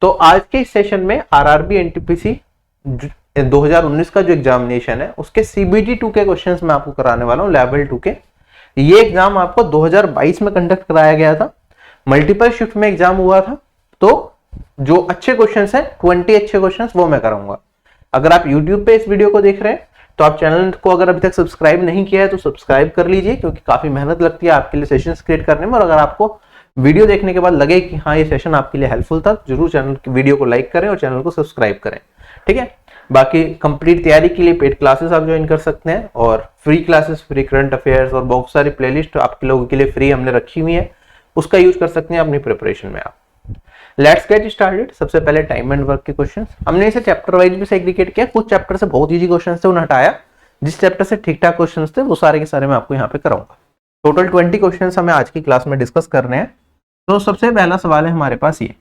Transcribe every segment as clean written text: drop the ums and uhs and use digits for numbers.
तो आज के इस सेशन में आरआरबी एनटीपीसी 2019 का जो एग्जामिनेशन है उसके सीबीटी 2 के क्वेश्चंस मैं आपको कराने वाला हूं, लेवल 2 के। ये एग्जाम आपको 2022 में कंडक्ट कराया गया था, मल्टीपल शिफ्ट में एग्जाम हुआ था। तो जो अच्छे क्वेश्चंस हैं 20 अच्छे क्वेश्चंस वो मैं कराऊंगा। अगर आप YouTube पे इस वीडियो को देख रहे हैं तो आप चैनल को अगर अभी तक सब्सक्राइब नहीं किया है तो सब्सक्राइब कर लीजिए, क्योंकि काफी मेहनत लगती है आपके लिए सेशंस क्रिएट करने में। और अगर आपको वीडियो देखने के बाद लगे कि हाँ ये सेशन आपके लिए हेल्पफुल था, जरूर चैनल की वीडियो को लाइक करें और चैनल को सब्सक्राइब करें, ठीक है। बाकी कंप्लीट तैयारी के लिए पेड क्लासेस आप ज्वाइन कर सकते हैं, और free classes, free current affairs और बहुत सारी प्लेलिस्ट आपके लोगों के लिए फ्री हमने रखी हुई है, उसका यूज कर सकते हैं अपनी प्रिपरेशन में आप। Let's get started. सबसे पहले टाइम एंड वर्क के क्वेश्चन हमने इसे चैप्टर वाइज भी सेग्रीगेट किया। कुछ चैप्टर से बहुत इजी क्वेश्चन थे उन्हें हटाया, जिस चैप्टर से ठीक ठाक क्वेश्चन थे वो सारे के सारे मैं आपको यहाँ पे कराऊंगा। टोटल 20 क्वेश्चन हमें आज की क्लास में डिस्कस करने हैं। तो सबसे पहला सवाल है हमारे पास ये,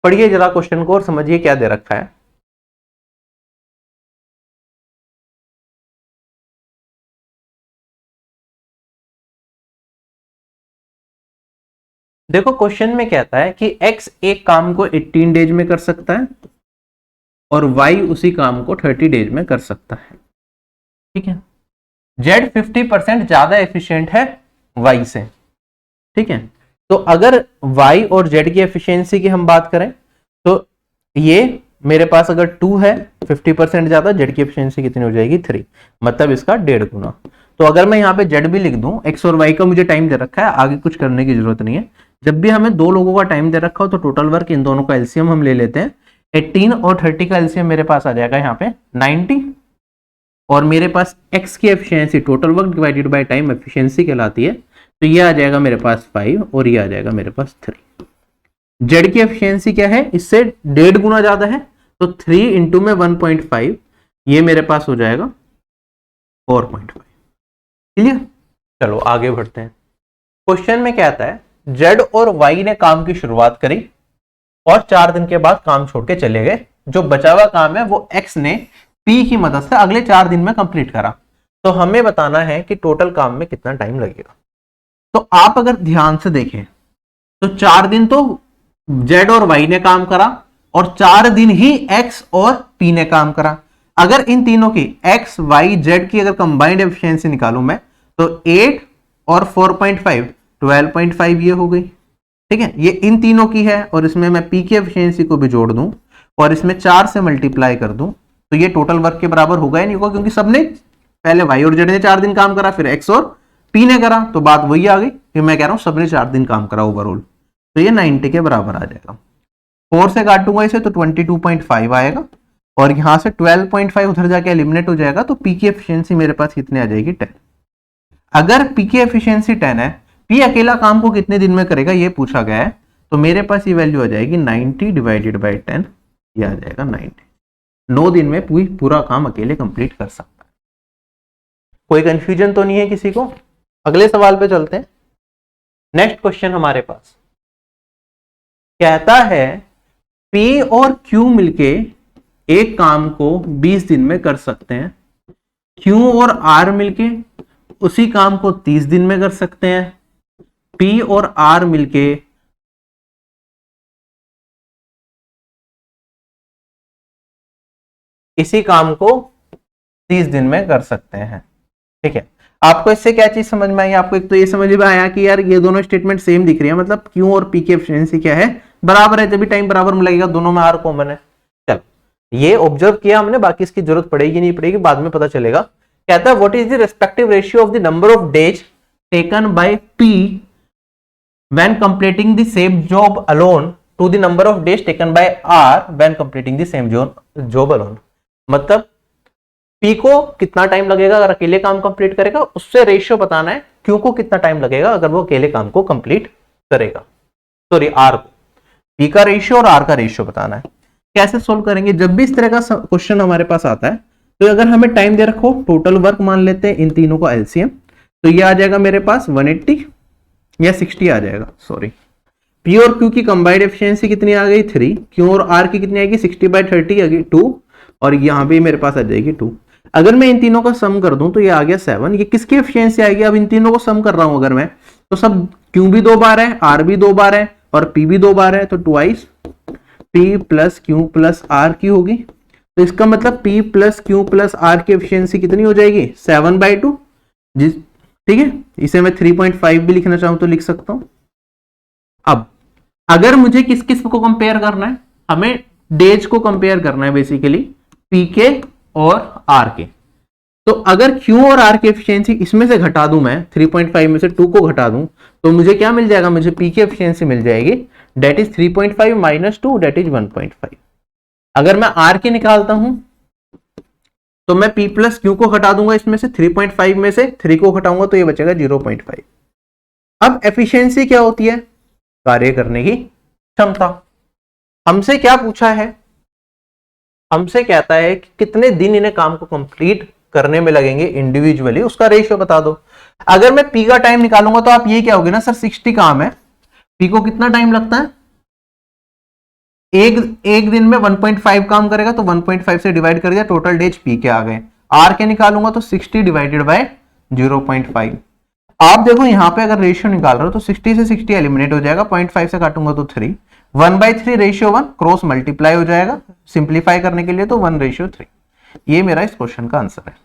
पढ़िए जरा क्वेश्चन को और समझिए क्या दे रखा है। देखो क्वेश्चन में कहता है कि x एक काम को 18 डेज में कर सकता है और y उसी काम को 30 डेज में कर सकता है, ठीक है। z 50% ज्यादा एफिशिएंट है y से, ठीक है। तो अगर y और z की एफिशिएंसी की हम बात करें तो ये मेरे पास अगर 2 है 50% ज्यादा, z की एफिशिएंसी कितनी हो जाएगी 3, मतलब इसका 1.5 गुना। तो अगर मैं यहाँ पे z भी लिख दूं, x और y का मुझे टाइम दे रखा है, आगे कुछ करने की जरूरत नहीं है। जब भी हमें दो लोगों का टाइम दे रखा हो तो टोटल वर्क इन दोनों का एलसीएम हम ले लेते हैं। 18 और 30 का एलसीएम मेरे पास आ जाएगा यहाँ पे 90, और मेरे पास x की efficiency total work divided by time efficiency कहलाती है, तो ये आ जाएगा मेरे पास 5 और ये आ जाएगा मेरे पास 3। z की एफिशिएंसी क्या है, इससे 1.5 गुना ज्यादा है, तो 3 इंटू में 1.5, ये मेरे पास हो जाएगा 4.5। क्लियर। चलो आगे बढ़ते हैं। क्वेश्चन में क्या आता है, z और y ने काम की शुरुआत करी और 4 दिन के बाद काम छोड़ के चले गए। जो बचा हुआ काम है वो x ने p की मदद से अगले 4 दिन में कंप्लीट करा। तो हमें बताना है कि टोटल काम में कितना टाइम लगेगा। तो आप अगर ध्यान से देखें तो 4 दिन तो z और y ने काम करा और 4 दिन ही x और p ने काम करा। अगर इन तीनों की x, y, z की अगर कंबाइंड एफिशिएंसी निकालूं मैं तो 8 और 4.5 12.5 ये हो गई, ठीक है। ये इन तीनों की है और इसमें मैं p की एफिशिएंसी को भी जोड़ दूं और इसमें 4 से मल्टीप्लाई कर दूं तो ये टोटल वर्क के बराबर होगा या नहीं होगा, क्योंकि सबने पहले y और z ने 4 दिन काम करा, फिर x और p ने करा, तो बात वही आ गई कि मैं कह रहा हूं सबने 4 दिन काम करा ओवरऑल, तो ये 90 के बराबर आ जाएगा। 4 से काटूंगा इसे तो 22.5 आएगा और यहां से 12.5 उधर जाके एलिमिनेट हो जाएगा, तो p की एफिशिएंसी मेरे पास कितनी आ जाएगी 10। अगर p की एफिशिएंसी 10 है, p अकेला काम को कितने दिन में करेगा ये पूछा गया है, तो मेरे पास ये वैल्यू आ जाएगी 90 डिवाइडेड बाय 10, ये आ जाएगा 90। 9 दिन में पूरा काम अकेले कंप्लीट कर सकता है। कोई कंफ्यूजन तो नहीं है किसी को। अगले सवाल पे चलते हैं। नेक्स्ट क्वेश्चन हमारे पास कहता है P और Q मिलके एक काम को 20 दिन में कर सकते हैं, Q और R मिलके उसी काम को 30 दिन में कर सकते हैं, P और R मिलके इसी काम को 30 दिन में कर सकते हैं, ठीक है। आपको इससे क्या चीज समझ में आई? आपको एक तो ये समझ में आया कि यार ये दोनों स्टेटमेंट सेम दिख रही है, मतलब Q और P की एफिशिएंसी क्या है, बराबर है। जब भी टाइम बराबर में लगेगा दोनों में R कॉमन है। चल ये ऑब्जर्व किया हमने, बाकी इसकी जरूरत पड़ेगी नहीं पड़ेगी बाद में पता चलेगा। कहता है what is the respective ratio of the number of days taken by P when completing the same job alone to the number of days taken by R when completing the same job alone. मतलब P को कितना time लगेगा अगर अकेले काम complete करेगा, उससे ratio बताना है Q को कितना टाइम लगेगा अगर वो अकेले काम को कंप्लीट करेगा, सॉरी R को। P का रेशियो और R का रेशियो बताना है। कैसे सोल्व करेंगे? जब भी इस तरह का क्वेश्चन हमारे पास आता है तो अगर हमें टाइम दे रखो, टोटल वर्क मान लेते हैं इन तीनों का एलसीएम, तो ये आ जाएगा मेरे पास 180 या 60 आ जाएगा, सॉरी। P और Q की कंबाइंड एफिशिएंसी कितनी आ गई 3, Q और R की कितनी आएगी 60/30 आ गई 2, और यहाँ पे मेरे पास आ जाएगी 2। अगर मैं इन तीनों का सम कर दूं तो ये आ गया 7। ये किसकी एफिशिएंसी आएगी? अब इन तीनों को सम कर रहा हूं अगर मैं, तो सब Q भी 2 बार है, R भी 2 बार है और P भी 2 बार है, तो twice P plus Q plus R की होगी। तो इसका मतलब P plus Q plus R की एफिशिएंसी कितनी हो जाएगी 7/2। जिस ठीक है, इसे मैं 3.5 भी लिखना चाहूं तो लिख सकता हूं। अब अगर मुझे किस किस को कंपेयर करना है, हमें डेज को कंपेयर करना है बेसिकली, पी के और आर के। तो अगर Q और R की एफिशिएंसी इसमें से घटा दूं मैं 3.5 में से 2 को घटा दूं तो मुझे क्या मिल जाएगा, मुझे P की एफिशिएंसी मिल जाएगी that is 3.5 minus 2 that is 1.5। अगर मैं R की निकालता हूं तो मैं P प्लस क्यू को घटा दूंगा, इसमें से 3.5 में से 3 को घटाऊंगा तो ये बचेगा 0.5। अब एफिशिएंसी क्या होती है, कार्य करने की क्षमता। हमसे क्या पूछा है, हमसे कहता है कि कितने दिन इन्हें काम को कंप्लीट करने में लगेंगे इंडिविजुअली, उसका रेशियो बता दो। अगर मैं P का टाइम निकालूंगा तो आप ये क्या होगे ना, सर 60 काम है, P को कितना टाइम लगता है, एक दिन में 1.5 काम करेगा तो 1.5 से डिवाइड कर दिया, टोटल डेज P के आ गए। R के निकालूंगा तो 60 डिवाइडेड बाय 0.5। आप देखो यहां पे अगर रेशियो निकाल रहे हो तो 60 से 60 एलिमिनेट हो जाएगा, 0.5 से काटूंगा तो 3, 1/3 रेशियो 1 क्रॉस मल्टीप्लाई हो जाएगा, सिंप्लीफाई करने के लिए तो 1/3। ये मेरा इस क्वेश्चन का आंसर है।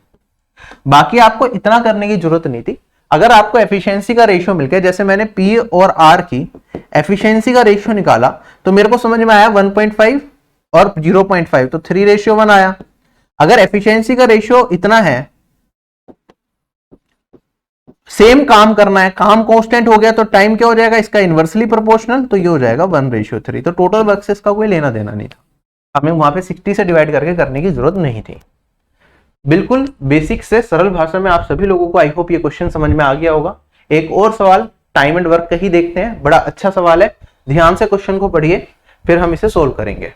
बाकी आपको इतना करने की जरूरत नहीं थी। अगर आपको एफिशिएंसी का रेशियो मिल गया, जैसे मैंने P और R की एफिशिएंसी का रेशियो निकाला तो मेरे को समझ में आया 1.5 और 0.5 तो 3:1 आया। अगर एफिशिएंसी का रेशियो इतना है, सेम काम करना है, काम कांस्टेंट हो गया तो टाइम क्या हो जाएगा, इसका इनवर्सली प्रोपोर्शनल, तो ये हो जाएगा 1:3। तो टोटल वर्क से इसका कोई लेना देना नहीं था, हमें वहां पे 60 से डिवाइड करके करने की जरूरत नहीं थी। बिल्कुल बेसिक से सरल भाषा में आप सभी लोगों को आई होप ये क्वेश्चन समझ में आ गया होगा। एक और सवाल टाइम एंड वर्क का ही देखते हैं, बड़ा अच्छा सवाल है, ध्यान से क्वेश्चन को पढ़िए फिर हम इसे सोल्व करेंगे।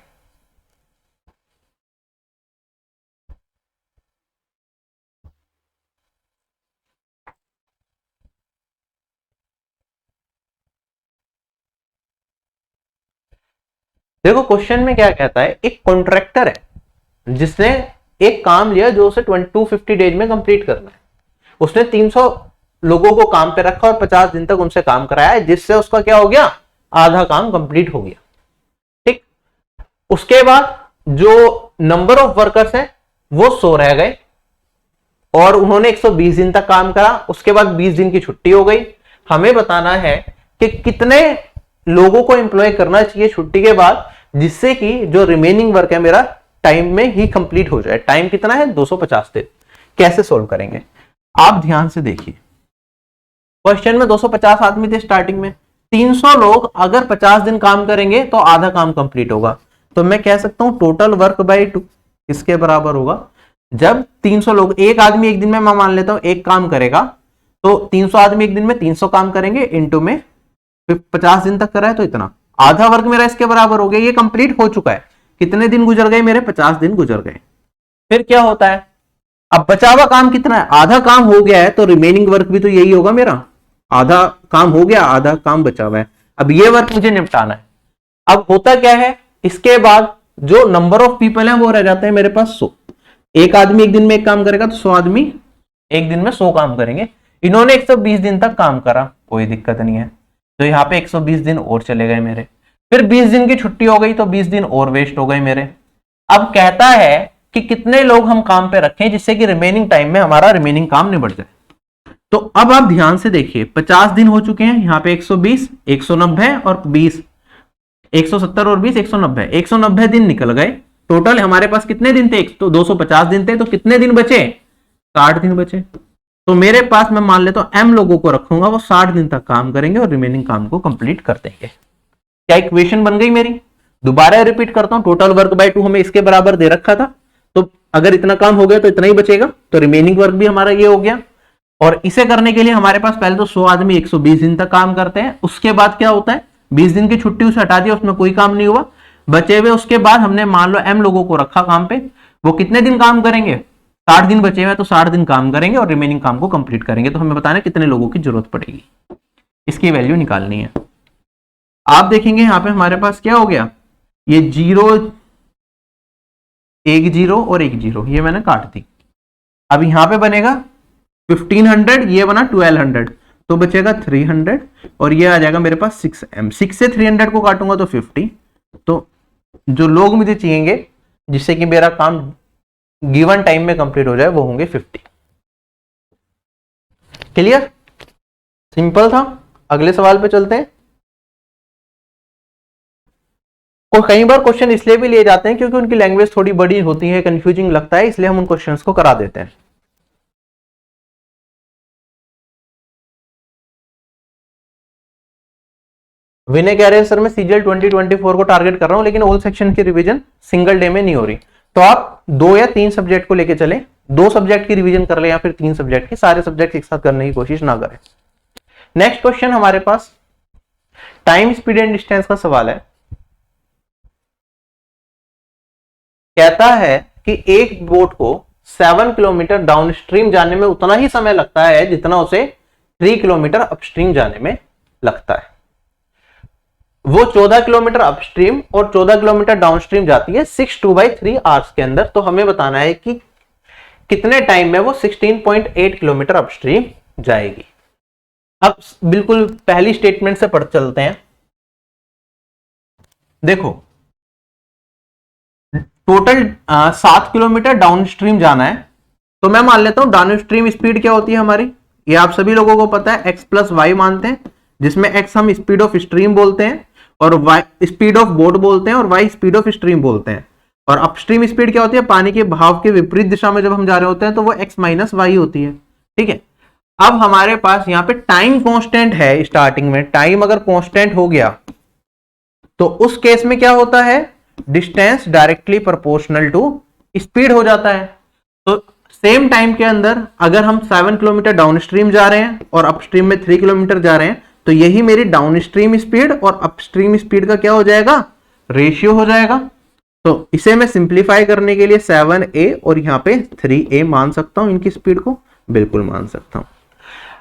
देखो क्वेश्चन में क्या कहता है, एक कॉन्ट्रैक्टर है जिसने एक काम लिया जो उसे 250 डेज में कंप्लीट करना है। उसने 300 लोगों को काम पे रखा और 50 दिन तक उनसे काम कराया है, जिससे उसका क्या हो गया, आधा काम कंप्लीट हो गया। ठीक, उसके बाद जो नंबर ऑफ वर्कर्स है वो 100 रह गए और उन्होंने 120 दिन तक काम करा, उसके बाद 20 दिन की छुट्टी हो गई। हमें बताना है कि कितने लोगों को एम्प्लॉय करना चाहिए छुट्टी के बाद, जिससे कि जो रिमेनिंग वर्क है मेरा टाइम में ही कंप्लीट हो जाए। टाइम कितना है 250 दिन। कैसे सोल्व करेंगे आप ध्यान से देखिए। क्वेश्चन में 250 आदमी थे स्टार्टिंग में, 300 लोग अगर 50 दिन काम करेंगे तो आधा काम कंप्लीट होगा। तो मैं कह सकता हूं टोटल वर्क बाय 2 इसके बराबर होगा। जब 300 लोग, एक आदमी एक दिन में, मैं मान लेता हूं एक काम करेगा, तो 300 आदमी एक दिन में 300 काम करेंगे, इनटू में 50 दिन तक करा है तो इतना, आधा वर्क मेरा इसके बराबर हो गया। ये कंप्लीट हो चुका है। कितने दिन गुजर गए मेरे, 50 दिन गुजर गए। फिर क्या होता है, अब बचा हुआ काम कितना है, आधा काम हो गया है तो रिमेनिंग वर्क भी तो यही होगा मेरा, आधा काम हो गया आधा काम बचा हुआ है। अब ये वर्क मुझे निपटाना है। अब होता क्या है, इसके बाद जो नंबर ऑफ पीपल है वो रह जाते हैं मेरे पास 100। एक आदमी एक दिन में एक काम करेगा तो 100 आदमी एक दिन में 100 काम करेंगे। इन्होंने 120 दिन तक काम करा, कोई दिक्कत नहीं है, तो यहाँ पे 120 दिन और चले गए मेरे। फिर 20 दिन की छुट्टी हो गई तो 20 दिन और वेस्ट हो गए मेरे। अब कहता है कि कितने लोग हम काम पे रखें जिससे कि रिमेनिंग टाइम में हमारा रिमेनिंग काम निबट जाए। तो अब आप ध्यान से देखिए, 50 दिन हो चुके हैं, यहाँ पे 120, 190 और 20, 170 और 20, 190, 190 दिन निकल गए। टोटल हमारे पास कितने दिन थे, तो 250 दिन थे, तो कितने दिन बचे, 60 दिन बचे। तो मेरे पास मैं मान लेता हूं m लोगों को रखूंगा, वो 60 दिन तक काम करेंगे और रिमेनिंग काम को कंप्लीट कर देंगे। क्या इक्वेशन बन गई मेरी। दोबारा रिपीट करता हूं, टोटल वर्क बाय 2 हमें इसके बराबर दे रखा था, तो अगर इतना काम हो गया तो इतना ही बचेगा, तो रिमेनिंग वर्क भी हमारा ये हो गया। और इसे करने के लिए हमारे पास पहले तो 100 आदमी 120 दिन तक काम करते हैं। उसके बाद क्या होता है, 20 दिन की छुट्टी उसे हटा दिया, उसमें कोई काम नहीं हुआ, बचे हुए उसके बाद हमने मान लो m लोगों को रखा काम पे, वो कितने दिन काम करेंगे, 60 दिन बचे हुए, तो 60 दिन काम करेंगे और रिमेनिंग काम को कंप्लीट करेंगे। तो हमें बताना है कितने लोगों की जरूरत पड़ेगी, इसकी वैल्यू निकालनी है। आप देखेंगे यहां पे हमारे पास क्या हो गया, ये 0 एक 0 और एक 0, ये मैंने काट दी। अब यहां पे बनेगा 1500, ये बना 1200, तो बचेगा 300 और ये आ जाएगा मेरे पास 6m। 6 से 300 को काटूंगा तो 50, तो जो लोग मुझे चाहिएंगे जिससे कि मेरा काम गिवन टाइम में कंप्लीट हो जाए वो होंगे 50। क्लियर? सिंपल था। अगले सवाल पे चलते हैं। कई बार क्वेश्चन इसलिए भी लिए जाते हैं क्योंकि उनकी लैंग्वेज थोड़ी बड़ी होती है, कंफ्यूजिंग लगता है, इसलिए हम उन क्वेश्चंस को करा देते हैं। विनय कह रहे हैं सर मैं सीजीएल 2024 को टारगेट कर रहा हूं लेकिन ऑल सेक्शन की रिवीजन सिंगल डे में नहीं हो रही। तो आप 2 या 3 सब्जेक्ट को लेके चले, 2 सब्जेक्ट की रिवीजन कर ले या फिर 3 सब्जेक्ट की, सारे सब्जेक्ट एक साथ करने की कोशिश ना करें। नेक्स्ट क्वेश्चन हमारे पास टाइम स्पीड एंड डिस्टेंस का सवाल है। कहता है कि एक बोट को 7 किलोमीटर डाउन स्ट्रीम जाने में उतना ही समय लगता है जितना उसे 3 किलोमीटर अपस्ट्रीम जाने में लगता है। वो 14 किलोमीटर अपस्ट्रीम और 14 किलोमीटर डाउनस्ट्रीम जाती है 6/2/3 आवर्स के अंदर। तो हमें बताना है कि कितने टाइम में वो 16.8 किलोमीटर अपस्ट्रीम जाएगी। अब बिल्कुल पहली स्टेटमेंट से पढ़ चलते हैं। देखो टोटल 7 किलोमीटर डाउनस्ट्रीम जाना है, तो मैं मान लेता हूं डाउनस्ट्रीम स्पीड क्या होती है हमारी, ये आप सभी लोगों को पता है, x प्लस वाई मानते हैं, जिसमें x हम स्पीड ऑफ स्ट्रीम बोलते हैं और y स्पीड ऑफ बोट बोलते हैं और y स्पीड ऑफ स्ट्रीम बोलते हैं। और अपस्ट्रीम स्पीड क्या होती है, पानी के बहाव के विपरीत दिशा में जब हम जा रहे होते हैं तो वो x माइनस वाई होती है। ठीक है, अब हमारे पास यहाँ पे टाइम कांस्टेंट है। स्टार्टिंग में टाइम अगर कांस्टेंट हो गया तो उस केस में क्या होता है, distance directly proportional to speed हो जाता है। तो सेम टाइम के अंदर अगर हम 7 किलोमीटर डाउनस्ट्रीम जा रहे हैं और अपस्ट्रीम में 3 किलोमीटर जा रहे हैं तो यही मेरी डाउनस्ट्रीम स्पीड और अपस्ट्रीम स्पीड का क्या हो जाएगा, रेशियो हो जाएगा। तो इसे मैं सिंप्लीफाई करने के लिए 7a और यहां पे 3a मान सकता हूं, इनकी स्पीड को बिल्कुल मान सकता हूं।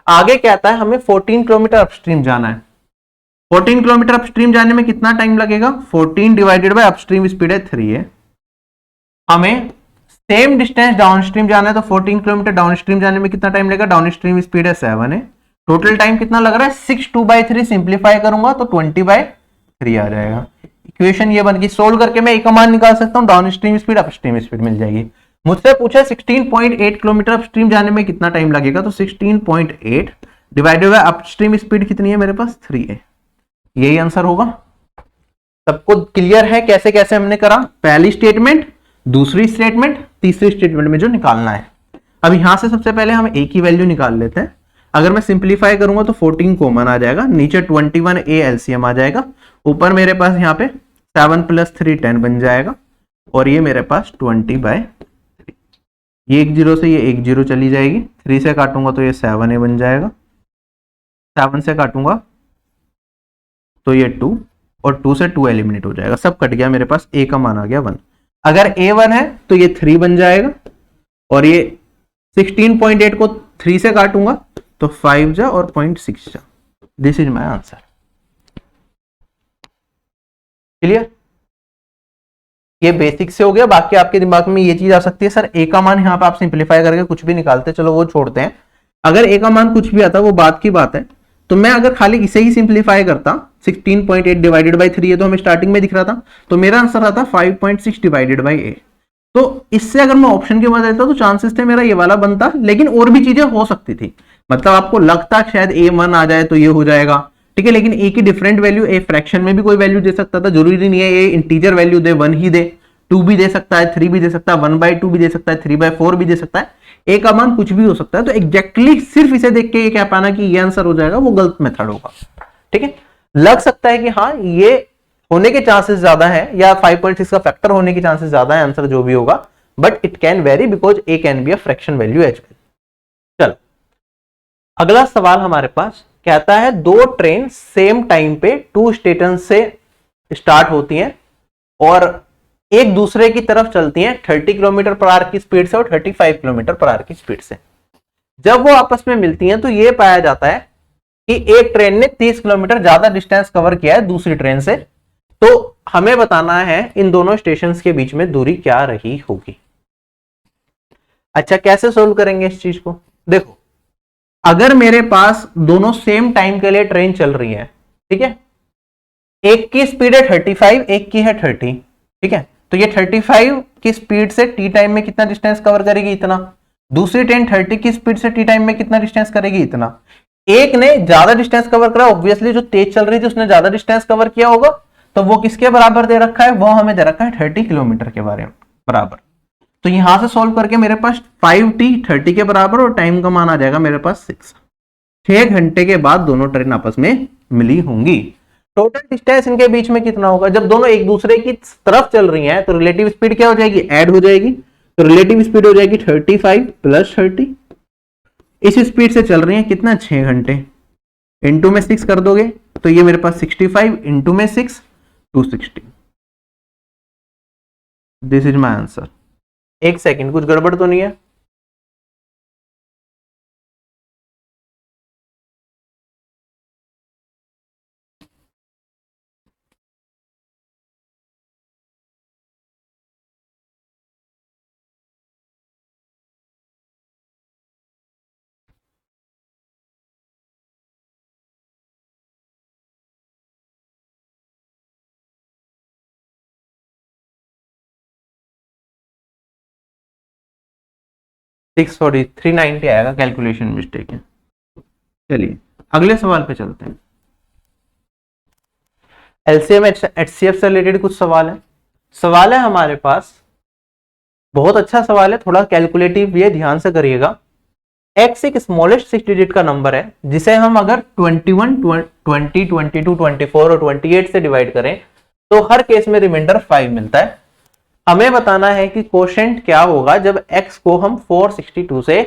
आगे कहता है हमें 14 किलोमीटर अपस्ट्रीम जाना है। 14 किलोमीटर अपस्ट्रीम जाने में कितना टाइम लगेगा, 14 डिवाइडेड बाय अपस्ट्रीम स्पीड है 3a। हमें सेम डिस्टेंस डाउनस्ट्रीम जाना है तो 14 किलोमीटर डाउनस्ट्रीम जाने में कितना टाइम लगेगा, डाउनस्ट्रीम स्पीड है 7a। टोटल टाइम कितना लग रहा है, 6/2/3 सिंप्लीफाई करूंगा तो 20/3 आ जाएगा। इक्वेशन ये बन गई। सोल्व करके मैं एक मान निकाल सकता हूं, डाउनस्ट्रीम स्पीड अपस्ट्रीम स्पीड मिल जाएगी। मुझसे पूछा 16.8 किलोमीटर अपस्ट्रीम जाने में कितना टाइम लगेगा, तो 16.8 डिवाइडेड बाय अपस्ट्रीम स्पीड कितनी है मेरे पास, 3a। यही आंसर होगा। सबको क्लियर है कैसे कैसे हमने करा, पहली स्टेटमेंट, दूसरी स्टेटमेंट, तीसरी स्टेटमेंट में जो निकालना है। अब यहां से सबसे पहले हम a की वैल्यू निकाल लेते हैं। अगर मैं सिंप्लीफाई करूंगा तो 14 कॉमन आ जाएगा, नीचे 21a एलसीएम आ जाएगा, ऊपर मेरे पास यहाँ पे 7 + 3 10 बन जाएगा और ये मेरे पास 20/3। ये 1 0 से ये 1 0 चली जाएगी, 3 से काटूंगा तो ये 7a बन जाएगा, 7 से काटूंगा तो ये 2 और 2 से 2 एलिमिनेट हो जाएगा, सब कट गया, मेरे पास a का मान आ गया 1। अगर a 1 है तो ये 3 बन जाएगा और ये 16.8 को 3 से काटूंगा तो 5 जा और 0.6 जा। This is my answer. Clear? ये बेसिक से हो गया। बाकी आपके दिमाग में ये चीज आ सकती है, सर a का मान यहाँ पे आप सिंप्लीफाई करके कुछ भी निकालते, चलो वो छोड़ते हैं। अगर a का मान कुछ भी आता वो बात की बात है, तो मैं अगर खाली इसे ही सिंप्लीफाई करता, 16.8 डिवाइडेड बाई 3 है तो हमें स्टार्टिंग में दिख रहा था, तो मेरा आंसर आता 5.6 डिवाइडेड बाई a। तो इससे अगर मैं ऑप्शन के बाद देता तो चांसेस थे मेरा ये वाला बनता, लेकिन और भी चीजें हो सकती थी। मतलब आपको लगता शायद a 1 आ जाए तो ये हो जाएगा, ठीक है, लेकिन a की डिफरेंट वैल्यू, a फ्रैक्शन में भी कोई वैल्यू दे सकता था, जरूरी नहीं है a इंटीजर वैल्यू दे, 1 ही दे, 2 भी दे सकता है, 3 भी दे सकता है, 1/2 भी दे सकता है, 3/4 भी दे सकता है, a का मान कुछ भी हो सकता है। तो एग्जैक्टली सिर्फ इसे देख के ये कह पाना कि ये आंसर हो जाएगा, वो गलत मेथड होगा। ठीक है, लग सकता है कि हाँ ये होने के चांसेस ज्यादा है या 5.6 का फैक्टर होने के चांसेस ज्यादा है आंसर जो भी होगा, but it can vary because a can be a fraction value as well. चलो अगला सवाल हमारे पास कहता है 2 ट्रेन सेम टाइम पे 2 स्टेशन से स्टार्ट होती हैं और एक दूसरे की तरफ चलती हैं 30 किलोमीटर पर आवर की स्पीड से और 35 किलोमीटर पर आवर की स्पीड से। जब वो आपस में मिलती हैं तो ये पाया जाता है कि एक ट्रेन ने 30 किलोमीटर ज्यादा डिस्टेंस कवर किया है दूसरी ट्रेन से। तो हमें बताना है इन दोनों स्टेशन के बीच में दूरी क्या रही होगी। अच्छा, कैसे सोल्व करेंगे इस चीज को? देखो, अगर मेरे पास दोनों सेम टाइम के लिए ट्रेन चल रही है, ठीक है, एक की स्पीड है 35, एक की है 30, ठीक है, तो ये 35 की स्पीड से टी टाइम में कितना डिस्टेंस कवर करेगी, इतना। दूसरी ट्रेन 30 की स्पीड से टी टाइम में कितना डिस्टेंस करेगी, इतना। एक ने ज्यादा डिस्टेंस कवर करा, ऑब्वियसली जो तेज चल रही थी उसने ज्यादा डिस्टेंस कवर किया होगा, तो वो किसके बराबर दे रखा है, वो हमें दे रखा है 30 किलोमीटर के बारे में बराबर। तो यहां से सॉल्व करके मेरे पास 5t 30 के बराबर और टाइम का मान आ जाएगा मेरे पास 6 घंटे के बाद दोनों ट्रेन आपस में मिली होंगी। टोटल डिस्टेंस इनके बीच में कितना होगा, जब दोनों एक दूसरे की तरफ चल रही हैं तो रिलेटिव स्पीड क्या हो जाएगी, ऐड हो जाएगी। तो रिलेटिव स्पीड हो जाएगी 35 प्लस 30। इस स्पीड से चल रही है कितना, 6 घंटे। इंटू में 6 कर दोगे तो ये मेरे पास 65 इंटू में 6 260। This is my answer. एक सेकेंड, कुछ गड़बड़ तो नहीं है। सॉरी 390 आएगा, कैलकुलेशन मिस्टेक है। चलिए अगले सवाल पे चलते हैं। एलसीएम एचसीएफ से रिलेटेड कुछ सवाल है हमारे पास। बहुत अच्छा सवाल है, थोड़ा कैलकुलेटिव भी है, ध्यान से करिएगा। एक्स एक स्मॉलेस्ट 6 डिजिट का नंबर है जिसे हम अगर 21, 20, 22, 24 और 28 से डिवाइड करें तो हर केस में रिमाइंडर 5 मिलता है। हमें बताना है कि कोशेंट क्या होगा जब x को हम 462 से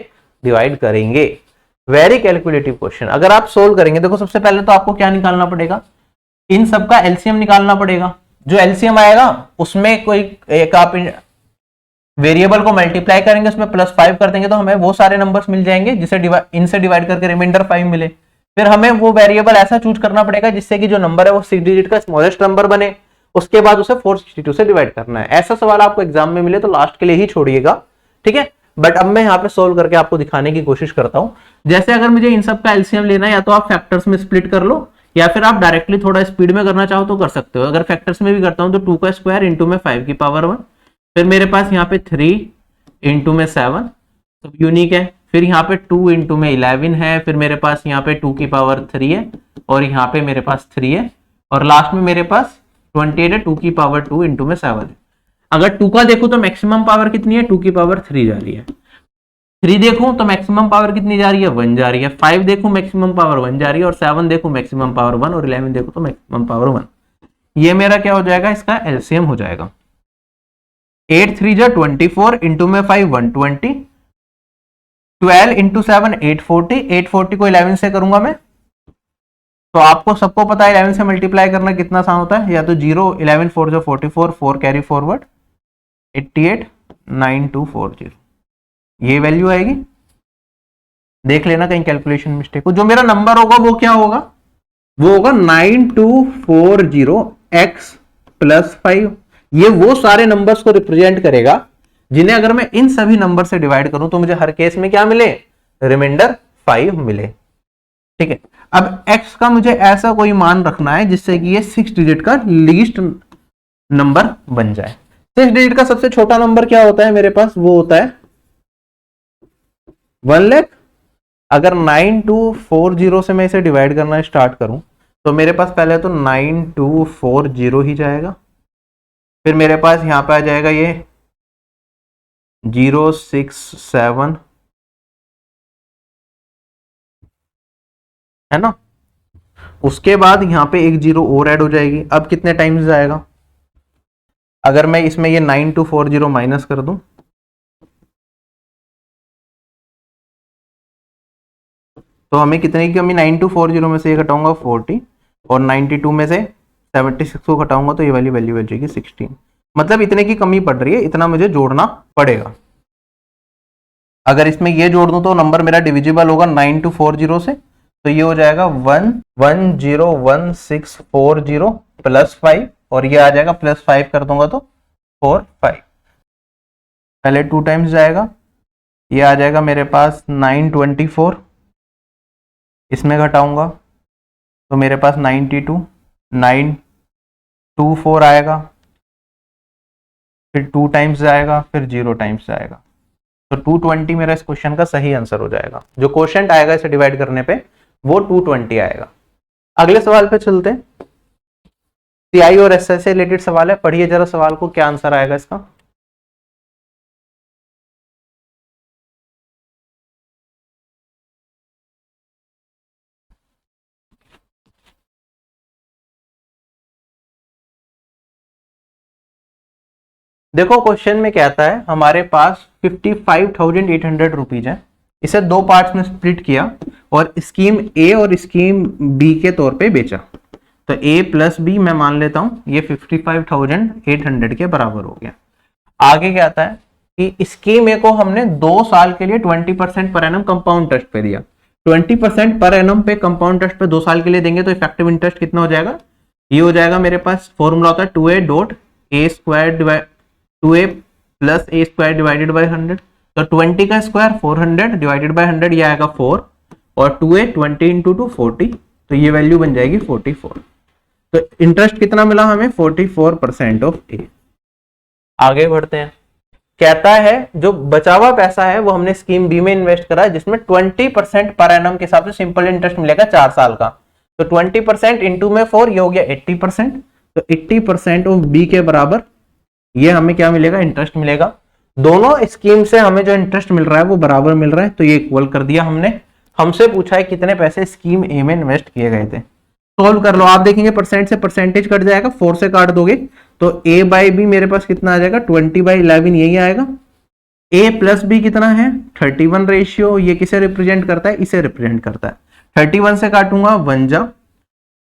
डिवाइड करेंगे। Very calculative question. अगर आप सोल्व करेंगे, देखो सबसे पहले तो आपको क्या निकालना पड़ेगा, इन सब का एलसीएम निकालना पड़ेगा। जो एलसीएम आएगा उसमें कोई एक आप वेरिएबल को मल्टीप्लाई करेंगे, उसमें +5 कर देंगे तो हमें वो सारे नंबर्स मिल जाएंगे जिसे इनसे डिवाइड करके रिमाइंडर 5 मिले। फिर हमें वो वेरिएबल ऐसा चूज करना पड़ेगा जिससे कि जो नंबर है वो 6 डिजिट का स्मॉलेस्ट नंबर बने, उसके बाद उसे 462 से डिवाइड करना है। ऐसा सवाल आपको एग्जाम में मिले तो लास्ट के लिए ही छोड़िएगा, ठीक है। बट अब मैं यहाँ पे सोल्व करके आपको दिखाने की कोशिश करता हूं। जैसे अगर मुझे इन सब का एलसीएम लेना है, या तो आप फैक्टर्स में स्प्लिट कर लो या फिर आप डायरेक्टली थोड़ा स्पीड में करना चाहो तो कर सकते हो। अगर फैक्टर्स में भी करता हूं तो 2 का स्क्वायर इंटू में 5 की पावर 1, फिर मेरे पास यहाँ पे 3 इंटू में 7 सब यूनिक है, फिर यहाँ पे 2 इंटू में 11 है, फिर मेरे पास यहाँ पे 2 की पावर 3 है और यहाँ पे मेरे पास 3 है, और लास्ट में मेरे पास 28 है, 2 की पावर 2 इंटू में 7 है। अगर 2 का देखो तो मैक्सिमम पावर कितनी है, 2 की पावर 3 जा रही है। 3 देखूं तो मैक्सिमम पावर कितनी जा रही है, 1 जा रही है। 5 देखूं मैक्सिमम पावर 1 जा रही है, और 7 देखूं मैक्सिमम पावर 1, और 11 देखूं तो मैक्सिमम पावर 1। ये मेरा क्या हो जाएगा, इसका एलसीएम हो जाएगा। 8 3 जा 24 इंटू में 5 120, 12 इंटू 7 840, 840 को 11 से करूंगा मैं तो आपको सबको पता है 11 से मल्टीप्लाई करना कितना आसान होता है, या तो 0 11 4 जो 44 4 कैरी फॉरवर्ड 88 9240, ये वैल्यू आएगी। देख लेना कहीं कैलकुलेशन मिस्टेक हो। जो मेरा नंबर होगा वो क्या होगा, वो होगा 9240x प्लस 5। ये वो सारे नंबर्स को रिप्रेजेंट करेगा जिन्हें अगर मैं इन सभी नंबर से डिवाइड करूं तो मुझे हर केस में क्या मिले, रिमाइंडर 5 मिले, ठीक है। अब x का मुझे ऐसा कोई मान रखना है जिससे कि ये 6 डिजिट का लीस्ट नंबर बन जाए। 6 डिजिट का सबसे छोटा नंबर क्या होता है मेरे पास, वो होता है 1 लाख। अगर 9240 से मैं इसे डिवाइड करना स्टार्ट करूं तो मेरे पास पहले तो 9240 ही जाएगा, फिर मेरे पास यहां पे आ जाएगा ये 067, है ना। उसके बाद यहां पे एक 0 और ऐड हो जाएगी। अब कितने टाइम्स जाएगा, अगर मैं इसमें ये 9240 माइनस कर दूं तो हमें कितने की कमी, 9240 में से ये घटाऊंगा 40 और 92 में से 76 को घटाऊंगा तो ये वाली वैल्यू बच जाएगी 16। मतलब इतने की कमी पड़ रही है, इतना मुझे जोड़ना पड़ेगा। अगर इसमें ये जोड़ दूं तो नंबर मेरा डिविजिबल होगा 9240 से, तो ये हो जाएगा 1101,640 प्लस 5, और ये आ जाएगा प्लस 5 कर दूंगा तो 4 5, पहले 2 टाइम्स जाएगा, ये आ जाएगा मेरे पास 924, इसमें घटाऊंगा तो मेरे पास 92 924 आएगा, फिर 2 टाइम्स जाएगा, फिर 0 टाइम्स जाएगा। तो 220 मेरा इस क्वेश्चन का सही आंसर हो जाएगा। जो क्वोशंट आएगा इसे डिवाइड करने पे वो 220 आएगा। अगले सवाल पे चलते हैं। सीआई और एसआई से रिलेटेड सवाल है, पढ़िए जरा सवाल को, क्या आंसर आएगा इसका। देखो क्वेश्चन में कहता है हमारे पास 55,800 रुपीज है, इसे दो पार्ट्स में स्प्लिट किया और स्कीम ए और स्कीम बी के तौर पे बेचा। तो ए प्लस बी मैं मान लेता हूं ये 55,800 के बराबर हो गया। आगे क्या आता है कि स्कीम ए को हमने 2 साल के लिए 20% पर एनम कंपाउंड इंटरेस्ट पे दिया। 20% पर एनम पे कंपाउंड इंटरेस्ट पे 2 साल के लिए देंगे तो इफेक्टिव इंटरेस्ट कितना हो जाएगा, ये हो जाएगा मेरे पास फॉर्मूला होता है 2a dot A square 2a plus A square divided by 100। तो 20 का स्क्वायर 400 डिवाइडेड बाई 100 ये आएगा 4 और 2a 20 इंटू 2 40, तो ये वैल्यू बन जाएगी 44। तो इंटरेस्ट कितना मिला हमें 44% ऑफ ए। आगे बढ़ते हैं। कहता है जो बचा हुआ पैसा है वो हमने स्कीम बी में इन्वेस्ट करा है जिसमें 20% पर एनम के हिसाब से सिंपल इंटरेस्ट मिलेगा 4 साल का। तो 20% इंटू में 4 ये हो गया 80%। तो 80% ऑफ बी के बराबर ये हमें क्या मिलेगा, इंटरेस्ट मिलेगा। दोनों स्कीम से हमें जो इंटरेस्ट मिल रहा है वो बराबर मिल रहा है, तो ये इक्वल कर दिया हमने। हमसे पूछा है कितने पैसे स्कीम ए में इन्वेस्ट किए गए थे। सॉल्व कर लो, आप देखेंगे परसेंट से परसेंटेज कट जाएगा, 4 से काट दोगे तो a बाई बी मेरे पास कितना आ जाएगा 20/11 यही आएगा। a प्लस बी कितना है 31 रेशियो, ये किसे रिप्रेजेंट करता है, इसे रिप्रेजेंट करता है। 31 से काटूंगा 1 जा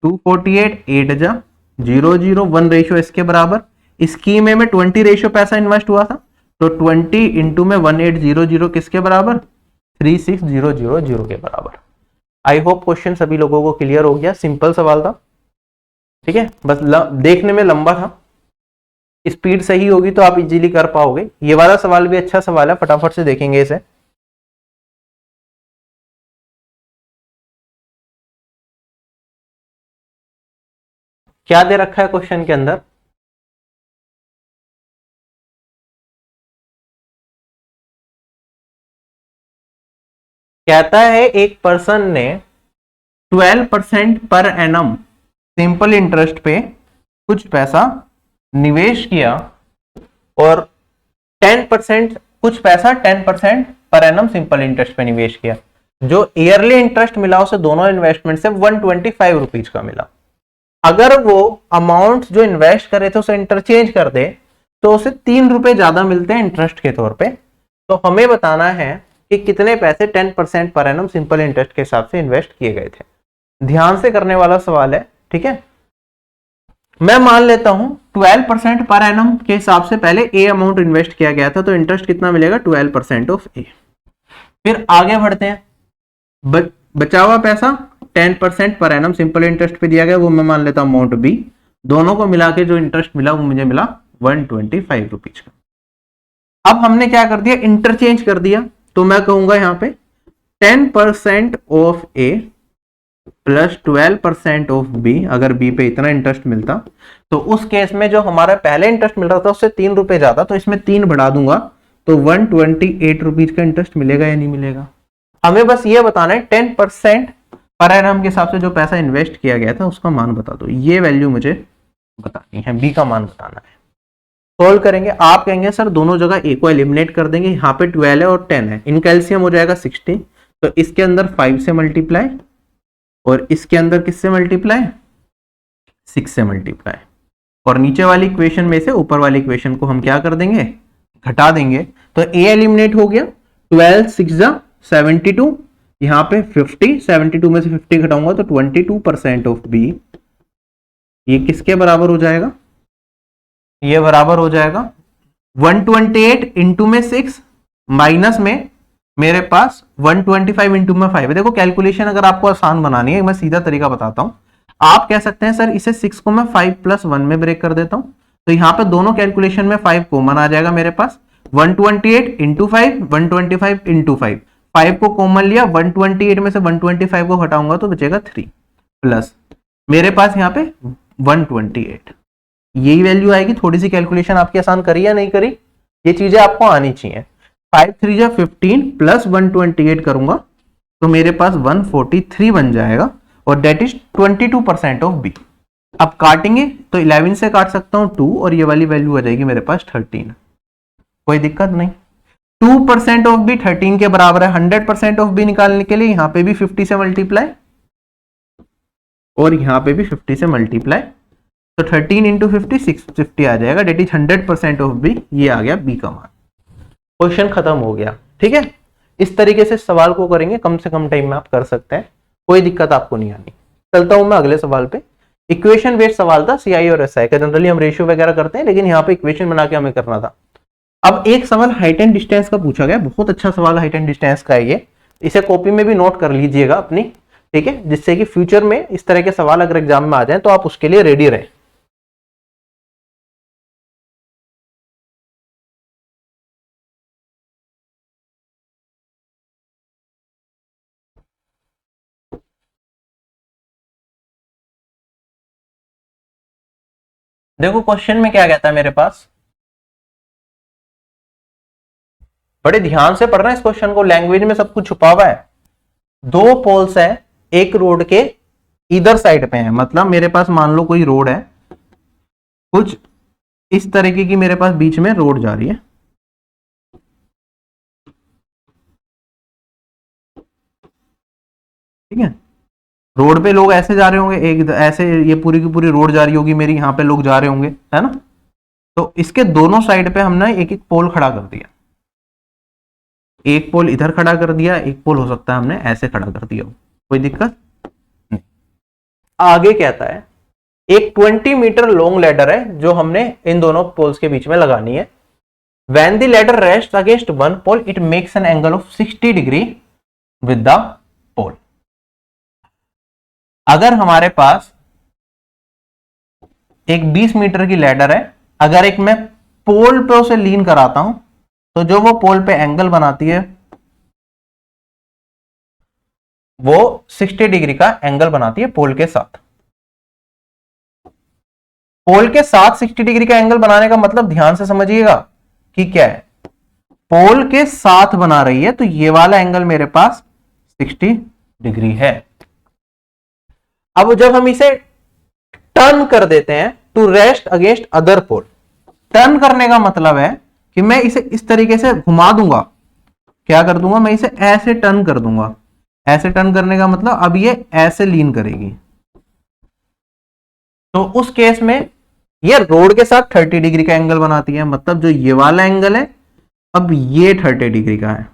248 8 जा 0 0 1 रेशियो इसके बराबर। स्कीम ए में 20 रेशियो पैसा इन्वेस्ट हुआ था, तो 20 इंटू में 1800 किसके बराबर 36,000 के बराबर। आई होप क्वेश्चन सभी लोगों को क्लियर हो गया, सिंपल सवाल था, ठीक है। बस देखने में लंबा था, स्पीड सही होगी तो आप इजीली कर पाओगे। ये वाला सवाल भी अच्छा सवाल है, फटाफट से देखेंगे इसे। क्या दे रखा है क्वेश्चन के अंदर, कहता है एक पर्सन ने 12% पर एनम सिंपल इंटरेस्ट पे कुछ पैसा निवेश किया और 10% कुछ पैसा 10% पर एनम सिंपल इंटरेस्ट पे निवेश किया। जो ईयरली इंटरेस्ट मिला उसे दोनों इन्वेस्टमेंट से 125 रुपीज का मिला। अगर वो अमाउंट जो इन्वेस्ट करे थे उसे इंटरचेंज कर दे तो उसे 3 रुपए ज्यादा मिलते हैं इंटरेस्ट के तौर पे। तो हमें बताना है कि कितने पैसे 10% पर एनम सिंपल इंटरेस्ट के हिसाब से इन्वेस्ट किए गए थे। ध्यान से करने वाला सवाल है, ठीक है। मैं मान लेता हूं 12% पर एनम के हिसाब से पहले ए अमाउंट इन्वेस्ट किया गया था, तो इंटरेस्ट कितना मिलेगा 12% ऑफ ए। फिर आगे बढ़ते हैं, बचा हुआ पैसा 10% पर एनम सिंपल इंटरेस्ट पे दिया गया, वो मैं मान लेता हूं अमाउंट बी। दोनों को मिला के जो इंटरेस्ट मिला वो मुझे मिला 125 रुपीज का। अब हमने क्या कर दिया, इंटरचेंज कर दिया, तो मैं कहूंगा यहां पे 10% of A plus 12% of B. अगर बी पे इतना इंटरेस्ट मिलता तो उस केस में जो हमारा पहले इंटरेस्ट मिल रहा था उससे 3 रुपए ज्यादा, तो इसमें 3 बढ़ा दूंगा तो 128 रुपीज का इंटरेस्ट मिलेगा या नहीं मिलेगा। हमें बस ये बताना है 10% पर एनम के हिसाब से जो पैसा इन्वेस्ट किया गया था उसका मान बता दो। ये वैल्यू मुझे बतानी है, बी का मान बताना है। सोल्व करेंगे, आप कहेंगे सर दोनों जगह ए को एलिमिनेट कर देंगे, यहाँ पे 12 है और 10 है, इनका एलसीएम हो जाएगा 60। तो इसके अंदर 5 से मल्टीप्लाई और इसके अंदर किससे मल्टीप्लाई 6 से मल्टीप्लाई, और नीचे वाली इक्वेशन में से ऊपर वाली इक्वेशन को हम क्या कर देंगे, घटा देंगे। तो ए एलिमिनेट हो गया, 12 6 जा 72, यहाँ पे 50, 72 में से 50 घटाऊंगा तो 22% ऑफ बी, ये किसके बराबर हो जाएगा, ये बराबर हो जाएगा 128 इंटू में 6 माइनस में मेरे पास 125 इंटू में 5 है। देखो कैलकुलेशन अगर आपको आसान बनानी है मैं सीधा तरीका बताता हूं। आप कह सकते हैं सर इसे 6 को मैं 5+1 में ब्रेक कर देता हूं, तो यहाँ पे दोनों कैलकुलेशन में 5 कॉमन आ जाएगा मेरे पास। 128 इंटू 5 125 इंटू 5, 5 को कॉमन लिया, 128 में से 125 को हटाऊंगा तो बचेगा 3 प्लस मेरे पास यहाँ पे 128, यही वैल्यू आएगी। थोड़ी सी कैलकुलेशन आपकी आसान करी या नहीं करी, ये चीजें आपको आनी चाहिए। 5 3 जा 15 प्लस 128 करूंगा तो मेरे पास 143 बन जाएगा और डेट इज 22% ऑफ बी। अब काटेंगे तो 11 से काट सकता हूं 2 और ये वाली वैल्यू आ जाएगी मेरे पास 13। कोई दिक्कत नहीं। 2% ऑफ बी 13 के बराबर है। 100% ऑफ बी निकालने के लिए यहां पे भी 50 से मल्टीप्लाई और यहां पे भी 50 से मल्टीप्लाई, तो 13 इंटू 50 650 आ जाएगा। That is 100% of B. ये आ गया बी का मान। क्वेश्चन खत्म हो गया। ठीक है, इस तरीके से सवाल को करेंगे, कम से कम टाइम में आप कर सकते हैं, कोई दिक्कत आपको नहीं आनी। चलता हूं मैं अगले सवाल पे। इक्वेशन बेस्ड सवाल था सीआई और एसआई का। जनरली हम रेशियो वगैरह करते हैं, लेकिन यहाँ पे इक्वेशन बना के हमें करना था। अब एक सवाल हाइट एंड डिस्टेंस का पूछा गया, बहुत अच्छा सवाल हाइट एंड डिस्टेंस का है ये। इसे कॉपी में भी नोट कर लीजिएगा अपनी, ठीक है, जिससे कि फ्यूचर में इस तरह के सवाल अगर एग्जाम में आ जाए तो आप उसके लिए रेडी रहें। देखो क्वेश्चन में क्या कहता है मेरे पास, बड़े ध्यान से पढ़ना इस क्वेश्चन को, लैंग्वेज में सब कुछ छुपा हुआ है। दो पोल्स है एक रोड के इधर साइड पे है, मतलब मेरे पास मान लो कोई रोड है, कुछ इस तरीके की मेरे पास बीच में रोड जा रही है। ठीक है, रोड पे लोग ऐसे जा रहे होंगे, एक ऐसे ये पूरी की पूरी रोड जा रही होगी मेरी, यहां पे लोग जा रहे होंगे, है ना। तो इसके दोनों साइड पे हमने एक एक पोल खड़ा कर दिया। एक पोल इधर खड़ा कर दिया, एक पोल हो सकता है हमने ऐसे खड़ा कर दिया, कोई दिक्कत नहीं। आगे कहता है एक 20 मीटर लॉन्ग लैडर है जो हमने इन दोनों पोल्स के बीच में लगानी है। When the ladder rests against one pole, it makes an angle of 60 degree with the pole. अगर हमारे पास एक 20 मीटर की लैडर है, अगर एक मैं पोल पे उसे लीन कराता हूं तो जो वो पोल पे एंगल बनाती है वो 60 डिग्री का एंगल बनाती है पोल के साथ। पोल के साथ 60 डिग्री का एंगल बनाने का मतलब ध्यान से समझिएगा कि क्या है, पोल के साथ बना रही है तो ये वाला एंगल मेरे पास 60 डिग्री है। अब जब हम इसे टर्न कर देते हैं to rest against other pole, turn करने का मतलब है कि मैं इसे इस तरीके से घुमा दूंगा। क्या कर दूंगा, मैं इसे ऐसे टर्न कर दूंगा। ऐसे टर्न करने का मतलब अब ये ऐसे लीन करेगी, तो उस केस में ये रोड के साथ 30 डिग्री का एंगल बनाती है, मतलब जो ये वाला एंगल है अब ये 30 डिग्री का है।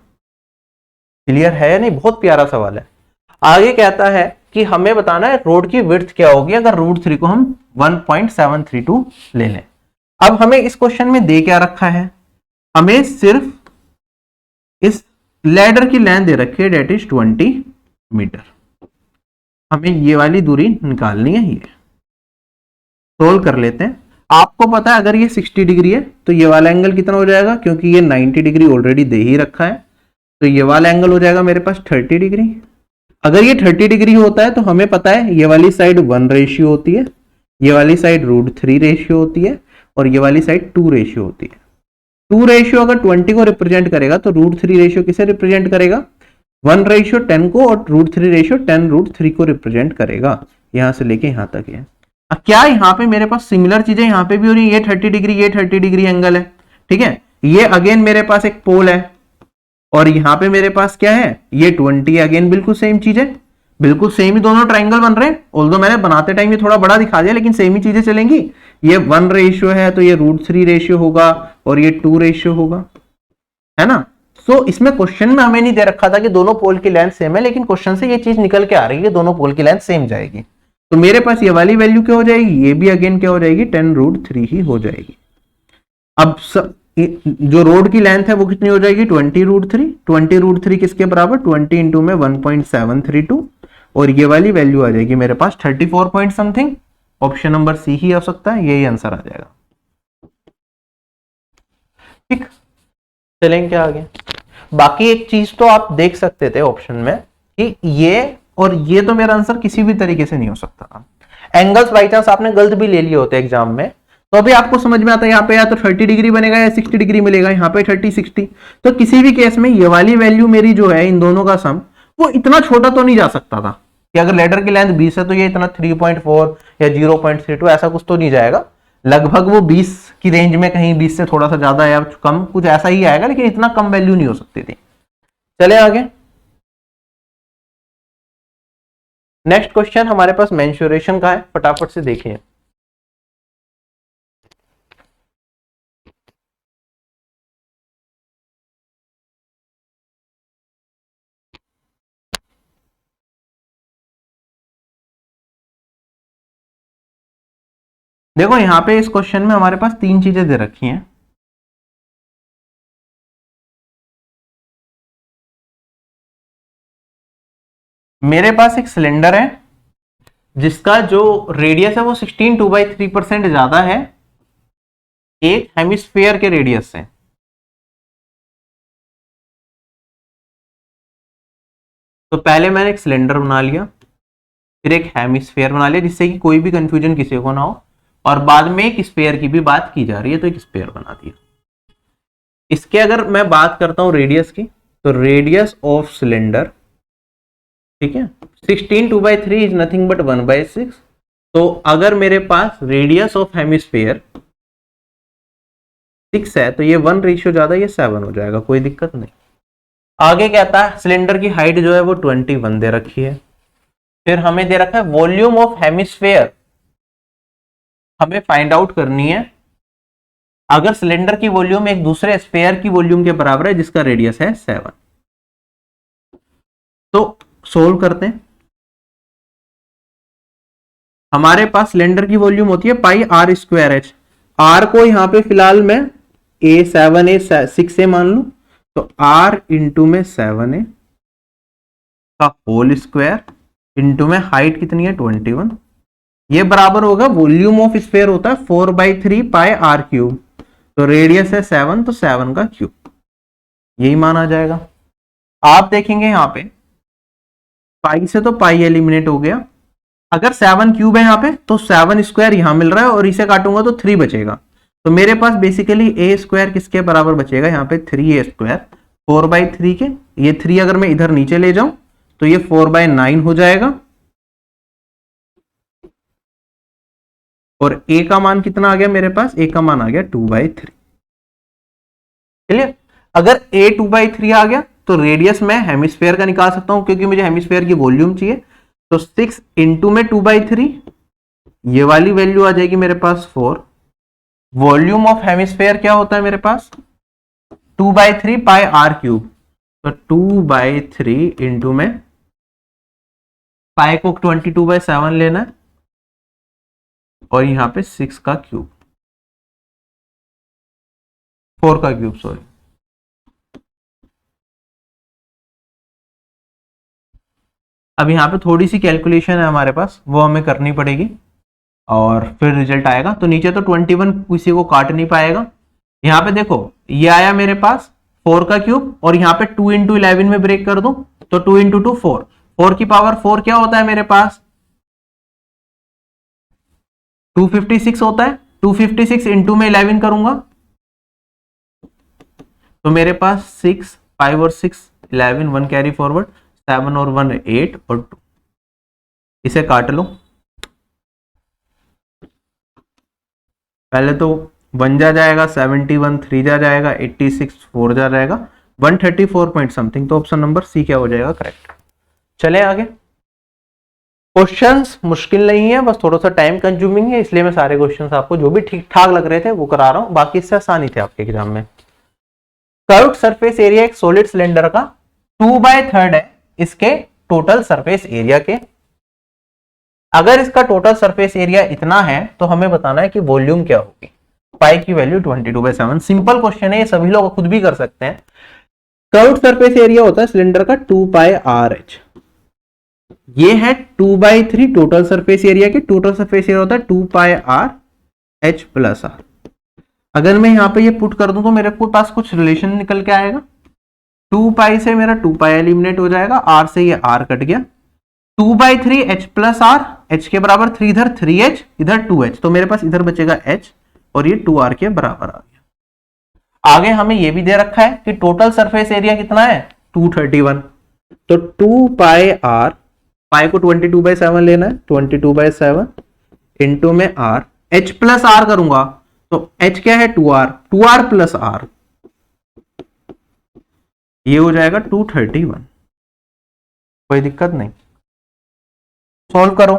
क्लियर है या नहीं, बहुत प्यारा सवाल है। आगे कहता है कि हमें बताना है रोड की विड्थ क्या होगी अगर √3 को हम 1.732 ले लें। अब हमें इस क्वेश्चन में दे क्या रखा है, हमें सिर्फ इस लैडर की लेंथ दे रखी है, डेट इज 20 मीटर। हमें ये वाली दूरी निकालनी है। ये सोल्व कर लेते हैं। आपको पता है अगर ये 60 डिग्री है तो ये वाला एंगल कितना हो जाएगा, क्योंकि ये 90 डिग्री ऑलरेडी दे ही रखा है, तो ये वाला एंगल हो जाएगा मेरे पास 30 डिग्री। अगर ये 30 डिग्री होता है तो हमें पता है ये वाली साइड 1 रेशियो होती है, ये वाली साइड √3 रेशियो होती है और ये वाली साइड 2 रेशियो होती है। 2 रेशियो अगर 20 को रिप्रेजेंट करेगा तो √3 रेशियो किसे रिप्रेजेंट करेगा, 1 रेशियो 10 को, और √3 रेशियो 10 √3 को रिप्रेजेंट करेगा। यहां से लेके यहां तक है। क्या यहाँ पे मेरे पास सिमिलर चीजें यहाँ पे भी हो रही है, ये 30 डिग्री, ये 30 डिग्री एंगल है। ठीक है, ये अगेन मेरे पास एक पोल है और यहाँ पे मेरे पास क्या है, ये 20, अगेन बिल्कुल सेम चीज है, बिल्कुल सेम ही दोनों ट्राइंगल बन रहे हैं। ऑल्दो मैंने बनाते टाइम ये थोड़ा बड़ा दिखा दिया, लेकिन सेम ही चीजें चलेंगी। ये 1 रेशियो है तो ये √3 रेशियो होगा और ये 2 रेशियो होगा, है ना। सो इसमें क्वेश्चन में हमें नहीं दे रखा था कि दोनों पोल की लेंथ सेम है, लेकिन क्वेश्चन से ये चीज निकल के आ रही है दोनों पोल की लेंथ सेम जाएगी। तो मेरे पास ये वाली वैल्यू क्या हो जाएगी, ये भी अगेन क्या हो जाएगी, 10 √3 ही हो जाएगी। अब जो रोड की लेंथ है वो कितनी हो जाएगी, 20 √3। 20 √3 किसके बराबर, 20 इंटू में 1.732, और ये वाली वैल्यू आ जाएगी मेरे पास 34 point something. Option number C ही हो सकता है, यही आंसर आ जाएगा। ठीक, चलेंगे आगे। बाकी एक चीज तो आप देख सकते थे ऑप्शन में कि ये और ये तो मेरा आंसर किसी भी तरीके से नहीं हो सकता था। एंगल्स बाई चांस आपने गलत भी ले लिए होते एग्जाम में तो अभी आपको समझ में आता है यहाँ पे या तो 30 डिग्री बनेगा या 60 डिग्री मिलेगा, यहाँ पे 30 60। तो किसी भी केस में ये वाली वैल्यू मेरी जो है इन दोनों का सम वो इतना छोटा तो नहीं जा सकता था कि अगर लेडर की लेंथ 20 है तो ये इतना 3.4 या 0.32 ऐसा कुछ तो नहीं जाएगा। लगभग वो 20 की रेंज में, कहीं 20 से थोड़ा सा ज्यादा या कम कुछ ऐसा ही आएगा, लेकिन इतना कम वैल्यू नहीं हो सकती थी। चले आगे। नेक्स्ट क्वेश्चन हमारे पास मेंसुरेशन का है, फटाफट से देखिए। देखो यहां पे इस क्वेश्चन में हमारे पास तीन चीजें दे रखी हैं। मेरे पास एक सिलेंडर है जिसका जो रेडियस है वो 16 2/3% ज्यादा है एक हेमिस्फीयर के रेडियस से। तो पहले मैंने एक सिलेंडर बना लिया, फिर एक हेमिस्फीयर बना लिया, जिससे कि कोई भी कंफ्यूजन किसी को ना हो, और बाद में एक स्फीयर की भी बात की जा रही है तो एक स्फीयर बना दिया। इसके अगर मैं बात करता हूं रेडियस की, तो रेडियस ऑफ सिलेंडर, ठीक है, 16 2/3 इज नथिंग बट 1/6। तो अगर मेरे पास रेडियस ऑफ हेमिस्फीयर 6 है तो ये 1 रेशियो ज्यादा, ये 7 हो जाएगा, कोई दिक्कत नहीं। आगे कहता है सिलेंडर की हाइट जो है वो 21 दे रखी है। फिर हमें दे रखा है वॉल्यूम ऑफ हेमिस्फीयर हमें फाइंड आउट करनी है अगर सिलेंडर की वॉल्यूम एक दूसरे स्फीयर की वॉल्यूम के बराबर है जिसका रेडियस है 7। तो सोल्व करते हैं। हमारे पास सिलेंडर की वॉल्यूम होती है पाई r स्क्वायर एच। r को यहां पे फिलहाल मैं a7 a6 से मान लू, तो r इंटू में 7a का होल स्क्वायर इंटू में हाइट कितनी है 21, ये बराबर होगा वॉल्यूम ऑफ स्फीयर होता है 4/3 पाई r क्यूब। तो रेडियस है 7, तो 7 का क्यूब, यही मान आ जाएगा। आप देखेंगे यहां पे पाई से तो पाई एलिमिनेट हो गया, अगर 7 क्यूब है यहाँ पे तो 7 स्क्वायर यहां मिल रहा है और इसे काटूंगा तो 3 बचेगा। तो मेरे पास बेसिकली a स्क्वायर किसके बराबर बचेगा यहाँ पे 3a स्क्वायर 4/3 के। ये 3 अगर मैं इधर नीचे ले जाऊं तो ये 4/9 हो जाएगा, और a का मान कितना आ गया मेरे पास, a का मान आ गया 2/3। चलिए, अगर a 2/3 आ गया तो रेडियस मैं हेमिस्फीयर का निकाल सकता हूं क्योंकि मुझे हेमिस्फीयर की वॉल्यूम चाहिए। तो 6 इंटू में 2/3, ये वाली वैल्यू आ जाएगी मेरे पास 4। वॉल्यूम ऑफ हेमिस्फीयर क्या होता है मेरे पास 2/3 पाई r क्यूब। तो 2/3 इंटू में पाई को 22/7 लेना है और यहां पे 6 का क्यूब, 4 का क्यूब सॉरी। अब यहाँ पे थोड़ी सी कैलकुलेशन है हमारे पास, वो हमें करनी पड़ेगी और फिर रिजल्ट आएगा। तो नीचे तो 21 किसी को काट नहीं पाएगा। यहाँ पे देखो ये आया मेरे पास 4 का क्यूब, और यहाँ पे 2 इंटू 11 में ब्रेक कर दो तो 2 इंटू 2 4, 4 की पावर 4 क्या होता है मेरे पास 256 होता है। 256 इंटू में 11 करूंगा तो मेरे पास 6 5 और 6 11, 1 कैरी फॉरवर्ड, 7 और 1 8 और 2, इसे काट लो। पहले तो 1 जा जाएगा, 71 3 जा जाएगा, 86 4 जा जाएगा, 134 पॉइंट समथिंग। तो ऑप्शन नंबर सी क्या हो जाएगा करेक्ट। चले आगे। क्वेश्चंस मुश्किल नहीं है, बस थोड़ा सा टाइम कंज्यूमिंग है, इसलिए मैं सारे क्वेश्चंस आपको जो भी ठीक ठाक लग रहे थे वो करा रहा हूं, बाकी इससे आसानी थे आपके एग्जाम में। कर्व्ड सरफेस एरिया एक सॉलिड सिलेंडर का 2/3 है इसके टोटल सरफेस एरिया के। अगर इसका टोटल सरफेस एरिया इतना है तो हमें बताना है कि वॉल्यूम क्या होगी। पाई की वैल्यू 22/7। सिंपल क्वेश्चन है, ये सभी लोग खुद भी कर सकते हैं। कर्व्ड सरफेस एरिया होता है सिलेंडर का 2πRh। ये है 2/3 टोटल सरफेस एरिया के। टोटल सरफेस एरिया होता है 2πRh + r। अगर मैं यहां पे ये पुट कर दूं तो मेरे को पास कुछ रिलेशन निकल के आएगा। 2π से मेरा 2π एलिमिनेट हो जाएगा, r से ये r कट गया, 2/3 h + r, h के बराबर 3 इधर 3h इधर 2h, तो मेरे पास इधर बचेगा h और ये 2r के बराबर आ गया। आगे हमें ये भी दे रखा है कि टोटल सरफेस एरिया कितना है 231, तो 2 पाई r, पाई को 22/7 लेना है, 22/7 इंटू में r, h प्लस r करूंगा तो h क्या है 2r प्लस r, ये हो जाएगा 231। कोई दिक्कत नहीं, सॉल्व करो।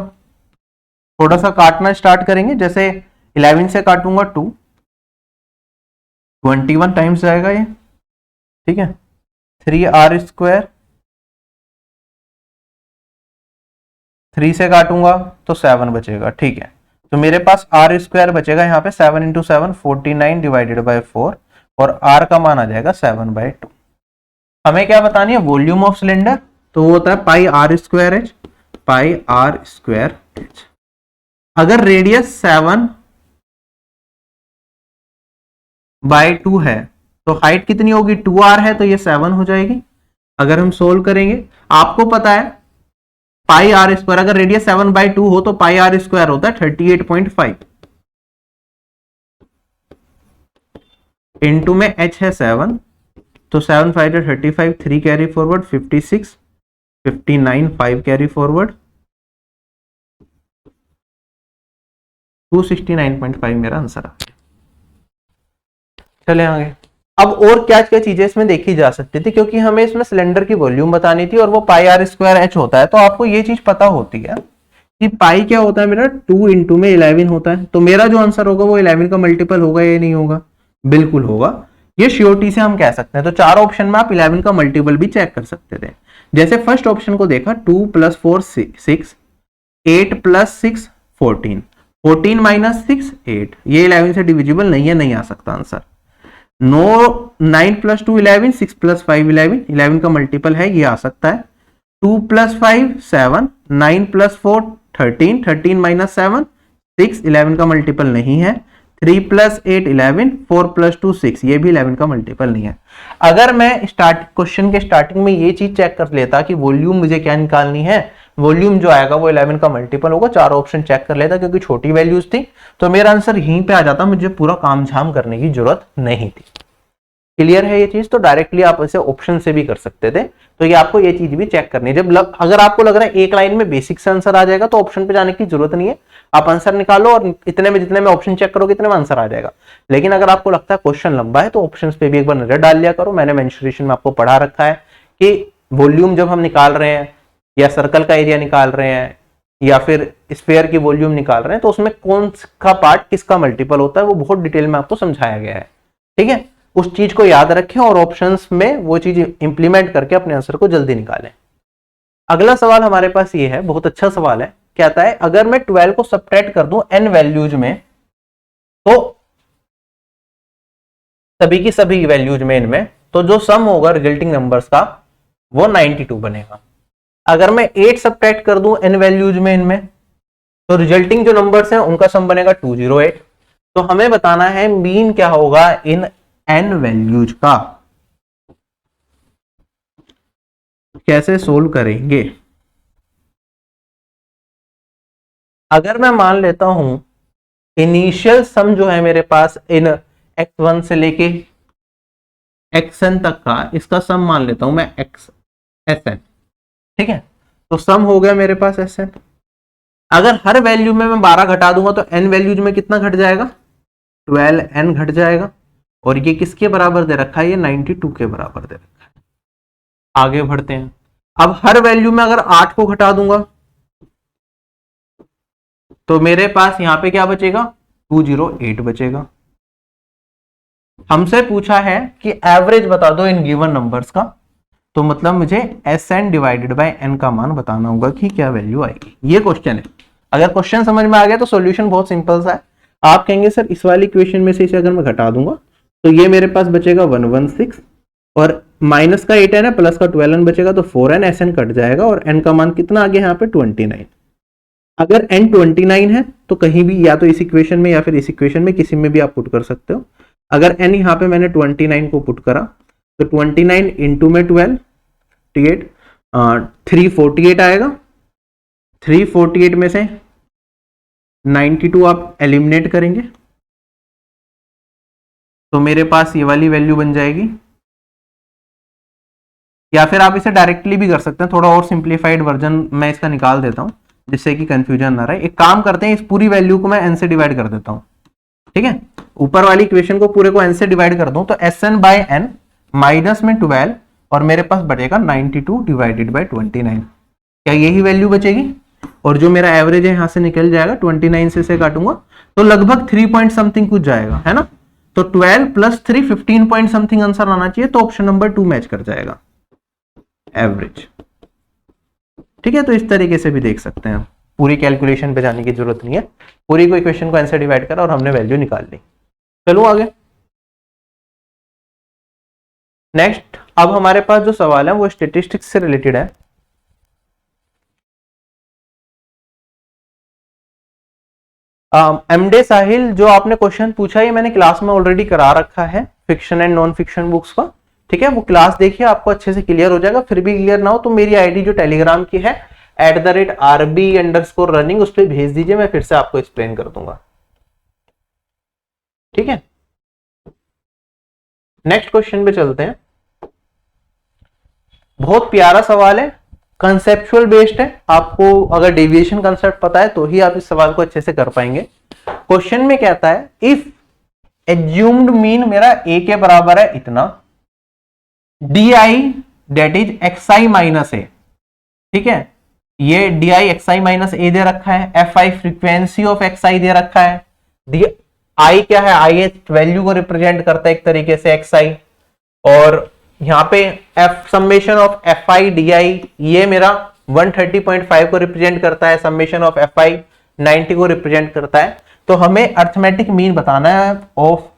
थोड़ा सा काटना स्टार्ट करेंगे, जैसे 11 से काटूंगा 2, 21 टाइम्स जाएगा ये, ठीक है। 3r², 3 से काटूंगा तो 7 बचेगा, ठीक है। तो मेरे पास r² बचेगा यहाँ पे 7 × 7 49 डिवाइडेड बाय 4, और r का मान आ जाएगा 7/2। हमें क्या बतानी है, वॉल्यूम ऑफ सिलेंडर, तो वो होता है पाई r²h, पाई r²h। अगर रेडियस 7/2 है तो हाइट कितनी होगी 2r है, तो ये 7 हो जाएगी। अगर हम सोल्व करेंगे, आपको पता है पाई r², अगर रेडियस 7/2 हो तो पाई r² होता है 38.5, इंटू में h है 7, तो 7 × 5 = 35, 3 कैरी फॉरवर्ड 56, 59, 5 कैरी फॉरवर्ड 269.5 मेरा आंसर आ गया। चले आगे। अब और क्या क्या चीजें इसमें देखी जा सकती थी, क्योंकि हमें इसमें सिलेंडर की वॉल्यूम बतानी थी और वो पाई r²h होता है, तो आपको ये चीज पता होती है कि पाई क्या होता है मेरा 2 इंटू में 11 होता है, तो मेरा जो आंसर होगा वो 11 का मल्टीपल होगा या नहीं होगा, बिल्कुल होगा। ये श्योरिटी से हम कह सकते हैं। तो चार ऑप्शन में आप 11 का मल्टीपल भी चेक कर सकते थे। जैसे फर्स्ट ऑप्शन को देखा, 2 + 4 6, 8 + 6 14, 14 - 6 8, ये 11 से डिविजिबल नहीं है, नहीं आ सकता आंसर। 9 + 2 11, 6 + 5 11, 11 का मल्टीपल है, ये आ सकता है। 2 + 5 7, 9 + 4 13, 13 - 7 6, 11 का मल्टीपल नहीं है। 3 + 8 11, 4 + 2 6, ये भी 11 का मल्टीपल नहीं है। अगर मैं क्वेश्चन के स्टार्टिंग में ये चीज चेक कर लेता कि वॉल्यूम मुझे क्या निकालनी है, वॉल्यूम जो आएगा वो 11 का मल्टीपल होगा, चारों ऑप्शन चेक कर लेता, क्योंकि छोटी वैल्यूज थी तो मेरा आंसर यहीं पे आ जाता, मुझे पूरा काम झाम करने की जरूरत नहीं थी। क्लियर है ये चीज? तो डायरेक्टली आप इसे ऑप्शन से भी कर सकते थे, तो ये आपको ये चीज भी चेक करनी है। अगर आपको लग रहा है एक लाइन में बेसिक से आंसर आ जाएगा तो ऑप्शन पे जाने की जरूरत नहीं है, आप आंसर निकालो और इतने में जितने में ऑप्शन चेक करोगे इतने में आंसर आ जाएगा। लेकिन अगर आपको लगता है क्वेश्चन लंबा है तो ऑप्शन पे भी एक बार नजर डाल लिया करो। मैंने मेंशुरेशन में आपको पढ़ा रखा है कि वॉल्यूम जब हम निकाल रहे हैं या सर्कल का एरिया निकाल रहे हैं या फिर स्फीयर की वॉल्यूम निकाल रहे हैं तो उसमें कौन का पार्ट किसका मल्टीपल होता है, वो बहुत डिटेल में आपको समझाया गया है। ठीक है, उस चीज को याद रखें और ऑप्शंस में वो चीज इंप्लीमेंट करके अपने आंसर को जल्दी निकालें। अगला सवाल हमारे पास ये है, बहुत अच्छा सवाल है। कहता है अगर मैं 12 को सब्ट्रैक्ट कर दूं n वैल्यूज में, तो सभी की सभी वैल्यूज में इनमें, तो जो सम होगा रिजल्टिंग नंबर्स का वो 92 बनेगा। अगर मैं 8 सब्ट्रैक्ट कर दूं n वैल्यूज में इनमें, तो रिजल्टिंग जो नंबर्स हैं उनका सम बनेगा 208। तो हमें बताना है मीन क्या होगा इन n वैल्यूज का। कैसे सोल्व करेंगे? अगर मैं मान लेता हूं इनिशियल सम जो है मेरे पास इन x1 से लेके xn तक का, इसका सम मान लेता हूं मैं xsn। ठीक है, तो सम हो गया मेरे पास sn। अगर हर वैल्यू में मैं 12 घटा दूंगा तो n वैल्यूज में कितना घट जाएगा, 12n घट जाएगा। और ये किसके बराबर दे रखा है, ये 92 के बराबर दे रखा है। आगे बढ़ते हैं। अब हर वैल्यू में अगर 8 को घटा दूंगा तो मेरे पास यहां पे क्या बचेगा, 208 बचेगा। हमसे पूछा है कि एवरेज बता दो इन गिवन नंबर्स का, तो मतलब मुझे Sn डिवाइडेड बाय n का मान बताना होगा कि क्या वैल्यू आएगी। ये क्वेश्चन है। अगर क्वेश्चन समझ में आ गया तो सॉल्यूशन बहुत सिंपल सा है। आप कहेंगे सर इस वाली इक्वेशन में से इसे अगर मैं घटा दूंगा तो ये मेरे पास बचेगा 116, और माइनस का 8n है, प्लस का 12n बचेगा, तो 4n Sn कट जाएगा और n का मान कितना आ गया यहाँ पे 29। अगर n 29 है तो कहीं भी या तो इस इक्वेशन में या फिर इस इक्वेशन में किसी में भी आप पुट कर सकते हो। अगर n यहाँ पे मैंने 29 को पुट करा तो 29 इंटू में 12 348 आएगा। 348 में से 92 आप एलिमिनेट करेंगे तो मेरे पास ये वाली वैल्यू बन जाएगी, या फिर आप इसे डायरेक्टली भी कर सकते हैं, थोड़ा और सिंप्लीफाइड वर्जन मैं इसका निकाल देता हूं जिससे कि कंफ्यूजन ना रहे। एक काम करते हैं, इस पूरी वैल्यू को मैं n से डिवाइड कर देता हूं, ठीक है। ऊपर वाली इक्वेशन को पूरे को n से डिवाइड कर दूं तो Sn/n माइनस में 12 और मेरे पास बचेगा 92 डिवाइडेड बाय 29। क्या यही वैल्यू बचेगी? और जो मेरा एवरेज है यहां से निकल जाएगा, 29 से इसे काटूंगा तो लगभग 3 पॉइंट समथिंग कुछ जाएगा, है ना। तो 12 प्लस 3 15 पॉइंट समथिंग आंसर आना चाहिए, तो ऑप्शन नंबर 2 मैच कर जाएगा, एवरेज। ठीक है, तो इस तरीके से भी देख सकते हैं, पूरी कैलकुलेशन पे जाने की जरूरत नहीं है, पूरी को इक्वेशन को आंसर डिवाइड करा और हमने वैल्यू निकाल ली। चलो आगे नेक्स्ट। अब हमारे पास जो सवाल है वो स्टैटिस्टिक्स से रिलेटेड है। एमडे साहिल, जो आपने क्वेश्चन पूछा है मैंने क्लास में ऑलरेडी करा रखा है, fiction and non fiction books का, ठीक है। वो क्लास देखिए, आपको अच्छे से क्लियर हो जाएगा। फिर भी क्लियर ना हो तो मेरी आईडी जो टेलीग्राम की है @RB_running उस पर भेज दीजिए, मैं फिर से आपको एक्सप्लेन कर दूंगा, ठीक है। नेक्स्ट क्वेश्चन पे चलते हैं। बहुत प्यारा सवाल है, कंसेप्चुअल बेस्ड है। आपको अगर डेविएशन कंसेप्ट पता है तो ही आप इस सवाल को अच्छे से कर पाएंगे। क्वेश्चन में कहता है इफ एज्यूम्ड मीन मेरा a के बराबर है इतना, di that is xi minus a, ठीक है। ये di xi माइनस a दे रखा है, fi फ्रीक्वेंसी ऑफ xi दे रखा है, i क्या है, ith वैल्यू को रिप्रेजेंट करता है एक तरीके से xi, और यहाँ पे f summation of fi di ये मेरा 130.5 को रिप्रेजेंट करता है, समेशन ऑफ fi 90 को रिप्रेजेंट करता है। तो हमें अर्थमेटिक मीन बताना है of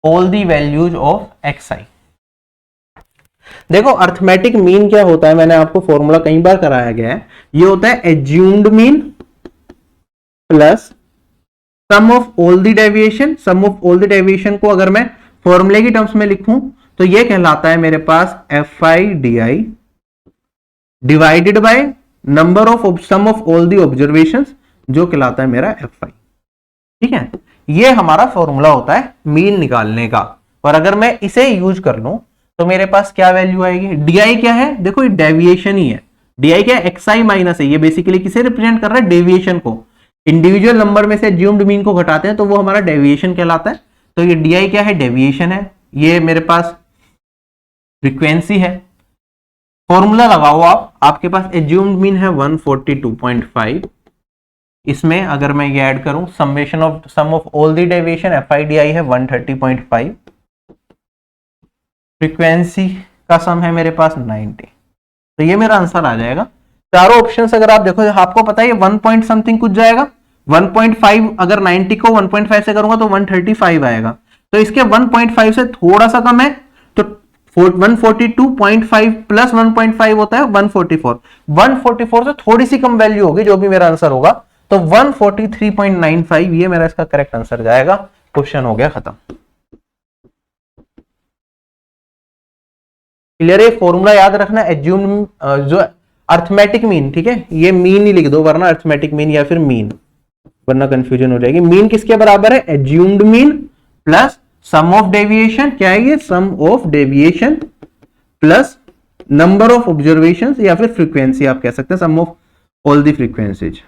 all the values of xi। देखो अर्थमेटिक मीन क्या होता है, मैंने आपको फॉर्मूला कई बार कराया गया है। ये होता है assumed mean plus sum of all the deviation. Sum of all the deviation को अगर मैं फॉर्मूले की टर्म्स में लिखूं तो ये कहलाता है मेरे पास fi di divided by number of sum of all the observations, जो कहलाता है मेरा fi, ठीक है। ये हमारा फॉर्मूला होता है मीन निकालने का। और अगर मैं इसे यूज कर लूं तो मेरे पास क्या वैल्यू आएगी, di क्या है, देखो ये डेविएशन ही है, di क्या है, xi माइनस है। ये बेसिकली किसे रिप्रेजेंट कर रहा है, डेविएशन को। इंडिविजुअल नंबर में से एज्यूम्ड मीन को घटाते हैं तो वो हमारा डेविएशन कहलाता है। तो ये di क्या है, डेविएशन है। ये मेरे पास फ्रीक्वेंसी है। फॉर्मूला लगाओ आप, आपके पास एज्यूम्ड मीन है 142.5, इसमें अगर मैं ये ऐड करूं summation of sum of all the deviation fi di है 130.5, फ्रीक्वेंसी का सम है मेरे पास 90, तो ये मेरा आंसर आ जाएगा। चारों ऑप्शंस अगर आप देखो, आपको पता है ये 1 पॉइंट समथिंग कुछ जाएगा, 1.5 अगर 90 को 1.5 से करूंगा तो 135 आएगा, तो इसके 1.5 से थोड़ा सा कम है, तो 142.5 प्लस 1.5 होता है 144। 144 से थोड़ी सी कम वैल्यू होगी जो भी मेरा आंसर होगा, तो 143.95 ये मेरा इसका करेक्ट आंसर जाएगा। क्वेश्चन हो गया खत्म। क्लियर है? फॉर्मूला याद रखना, एज्यूम जो अर्थमेटिक मीन, ठीक है, ये मीन ही लिख दो वरना अर्थमेटिक मीन या फिर मीन, वरना कंफ्यूजन हो जाएगी। मीन किसके बराबर है, assumed mean plus sum of deviation, क्या है ये, sum of deviation plus number of observations या फिर फ्रीक्वेंसी आप कह सकते हैं, sum of all the frequencies.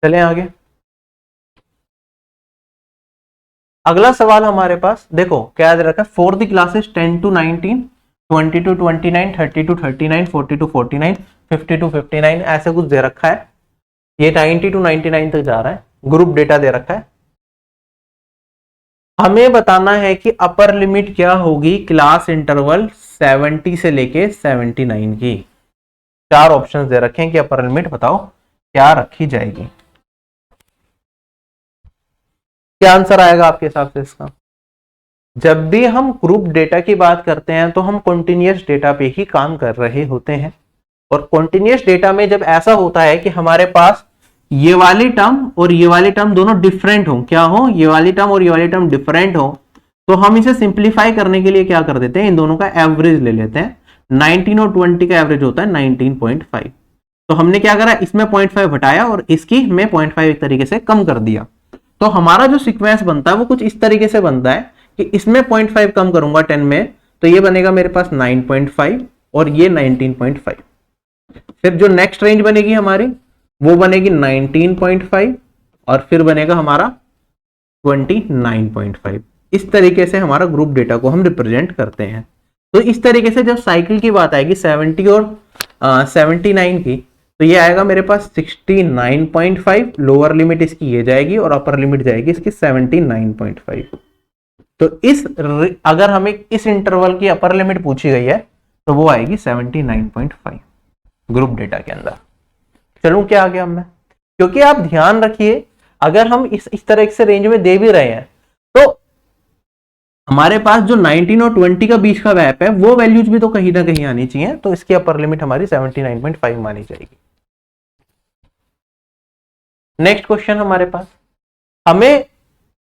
चलें आगे। अगला सवाल हमारे पास देखो क्या याद रखा है, for the classes 10 to 19, 20 to 29, 30 to 39, 40 to 49, 50 to 59 ऐसे कुछ दे रखा है। ये 90 to 99 तक जा रहा है, ग्रुप डेटा दे रखा है। हमें बताना है कि अपर लिमिट क्या होगी क्लास इंटरवल 70 से लेके 79 की। चार ऑप्शंस दे रखे हैं कि अपर लिमिट बताओ क्या रखी जाएगी। क्या आंसर आएगा आपके हिसाब से इसका? जब भी हम ग्रुप डेटा की बात करते हैं तो हम कॉन्टिन्यूअस डेटा पे ही काम कर रहे होते हैं, और कॉन्टिन्यूअस डेटा में जब ऐसा होता है कि हमारे पास ये वाली टर्म और ये वाली टर्म दोनों डिफरेंट हो, क्या हो, ये वाली टर्म और ये वाली टर्म डिफरेंट हो, तो हम इसे सिंप्लीफाई करने के लिए क्या कर देते हैं, इन दोनों का एवरेज ले लेते हैं। 19 और 20 का एवरेज होता है 19.5। तो हमने क्या करा, इसमें 0.5 हटाया और इसकी में 0.5 एक तरीके से कम कर दिया। तो हमारा जो सीक्वेंस बनता है वो कुछ इस तरीके से बनता है कि इसमें 0.5 कम करूंगा 10 में, तो ये बनेगा मेरे पास 9.5 और ये 19.5। फिर जो नेक्स्ट रेंज बनेगी हमारी वो बनेगी 19.5 और फिर बनेगा हमारा 29.5। इस तरीके से हमारा ग्रुप डेटा को हम रिप्रेजेंट करते हैं। तो इस तरीके से जब साइकिल की बात आएगी 70 और 79 की, तो ये आएगा मेरे पास 69.5, लोअर लिमिट इसकी ये जाएगी और अपर लिमिट जाएगी इसकी 79.5। तो अगर हमें इस इंटरवल की अपर लिमिट पूछी गई है तो वो आएगी 79.5 ग्रुप डेटा के अंदर। चलूं क्या आगे हम मैं, क्योंकि आप ध्यान रखिए अगर हम इस तरह से रेंज में दे भी रहे हैं तो हमारे पास जो 19 और 20 का बीच का गैप है वो वैल्यूज भी तो कहीं ना कहीं आनी चाहिए। तो इसकी अपर लिमिट हमारी 79.5 मानी जाएगी। नेक्स्ट क्वेश्चन हमारे पास, हमें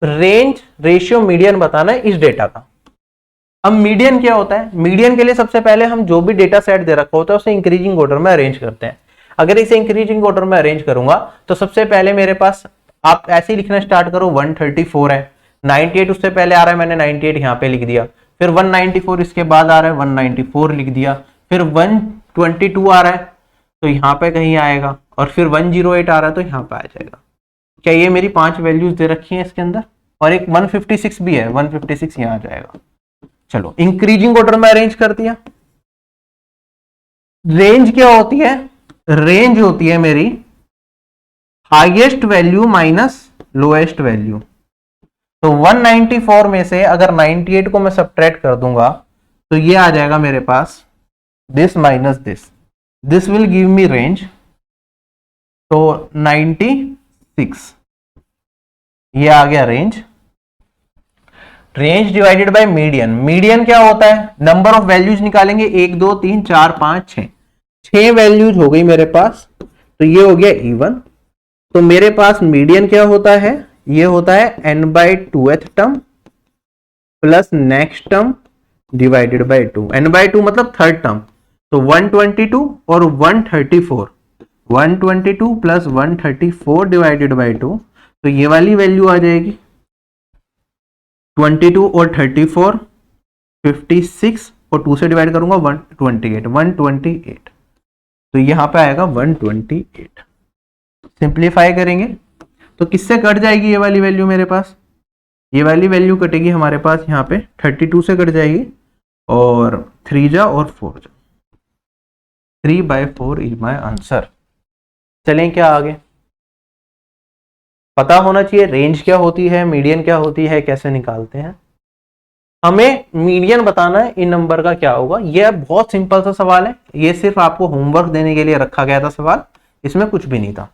रेंज रेशियो मीडियन बताना है इस डेटा का। अब मीडियन क्या होता है, मीडियन के लिए सबसे पहले हम जो भी डेटा सेट दे रखा होता है उसे इंक्रीजिंग ऑर्डर में अरेंज करते हैं। अगर इसे इंक्रीजिंग ऑर्डर में अरेंज करूंगा तो सबसे पहले मेरे पास, आप ऐसे ही लिखना स्टार्ट करो, 134 है, 98 उससे पहले आ रहा है, मैंने 98 यहां पे लिख दिया, फिर 194 इसके बाद आ रहा है, 194 लिख दिया, फिर 122 आ रहा है तो यहां पे कहीं आएगा, और फिर 108 आ रहा है तो यहां पे आ जाएगा। क्या ये मेरी 5 वैल्यूज दे रखी हैं इसके अंदर, और एक 156 भी है, 156 यहां आ जाएगा। चलो इंक्रीजिंग ऑर्डर में अरेंज कर दिया। रेंज क्या होती है, रेंज होती है मेरी highest value minus lowest value. तो 194 में से अगर 98 को मैं सब्ट्रैक्ट कर दूंगा तो ये आ जाएगा मेरे पास this minus this will give me range, तो 96 ये आ गया range. Range divided by median, median क्या होता है, नंबर ऑफ वैल्यूज निकालेंगे, 1 2 3 4 5 6, 6 वैल्यूज हो गई मेरे पास, तो ये हो गया इवन। तो मेरे पास मीडियन क्या होता है, ये होता है n/2th term plus next term divided by 2, n/2 मतलब थर्ड टर्म, तो 122 और 134, 122 प्लस 134 डिवाइडेड बाय 2, तो ये वाली वैल्यू आ जाएगी 22 और 34 56 और 2 से डिवाइड करूंगा 128, तो यहां पे आएगा 128। सिंप्लीफाई करेंगे तो किससे कट जाएगी ये वाली वैल्यू, मेरे पास ये वाली वैल्यू कटेगी हमारे पास यहाँ पे 32 से कट जाएगी, और 3 जा और 4 जा, 3/4 इज माई आंसर। चलें क्या आगे, पता होना चाहिए रेंज क्या होती है, मीडियन क्या होती है, कैसे निकालते हैं। हमें मीडियन बताना है, इन नंबर का क्या होगा। यह बहुत सिंपल सा सवाल है, ये सिर्फ आपको होमवर्क देने के लिए रखा गया था सवाल, इसमें कुछ भी नहीं था,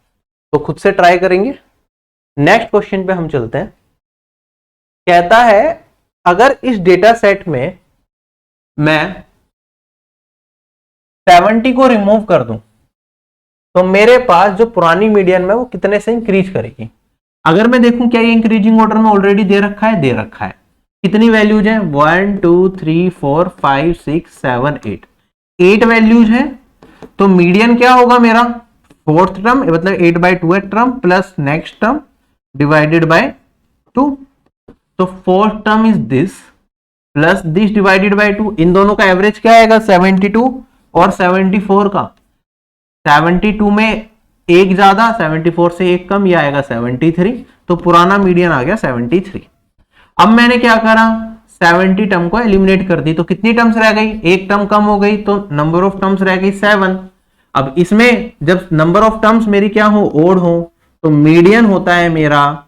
तो खुद से ट्राई करेंगे। नेक्स्ट क्वेश्चन पे हम चलते हैं। कहता है अगर इस डेटा सेट में मैं 70 को रिमूव कर दूं तो मेरे पास जो पुरानी मीडियन में वो कितने से इंक्रीज करेगी। अगर मैं देखूं क्या ये इंक्रीजिंग ऑर्डर में ऑलरेडी दे रखा है, दे रखा है। कितनी वैल्यूज हैं, 1 2 3 4 5 6 7 8, 8 वैल्यूज हैं। तो मीडियन क्या होगा मेरा, फोर्थ टर्म मतलब 8/2 term plus next term divided by 2, तो fourth term is this plus this divided by 2। इन दोनों का एवरेज क्या आएगा, 72 और 74 का, 72 में एक ज्यादा 74 से एक कम, ये आएगा 73, तो पुराना मीडियन आ गया 73। अब मैंने क्या करा, 70 टर्म को एलिमिनेट कर दी, तो कितनी टर्म्स रह गई, एक टर्म कम हो गई, तो नंबर ऑफ टर्म्स रह गई 7। अब इसमें जब नंबर ऑफ टर्म्स मेरी क्या हो, ओड हो, तो मीडियन होता है मेरा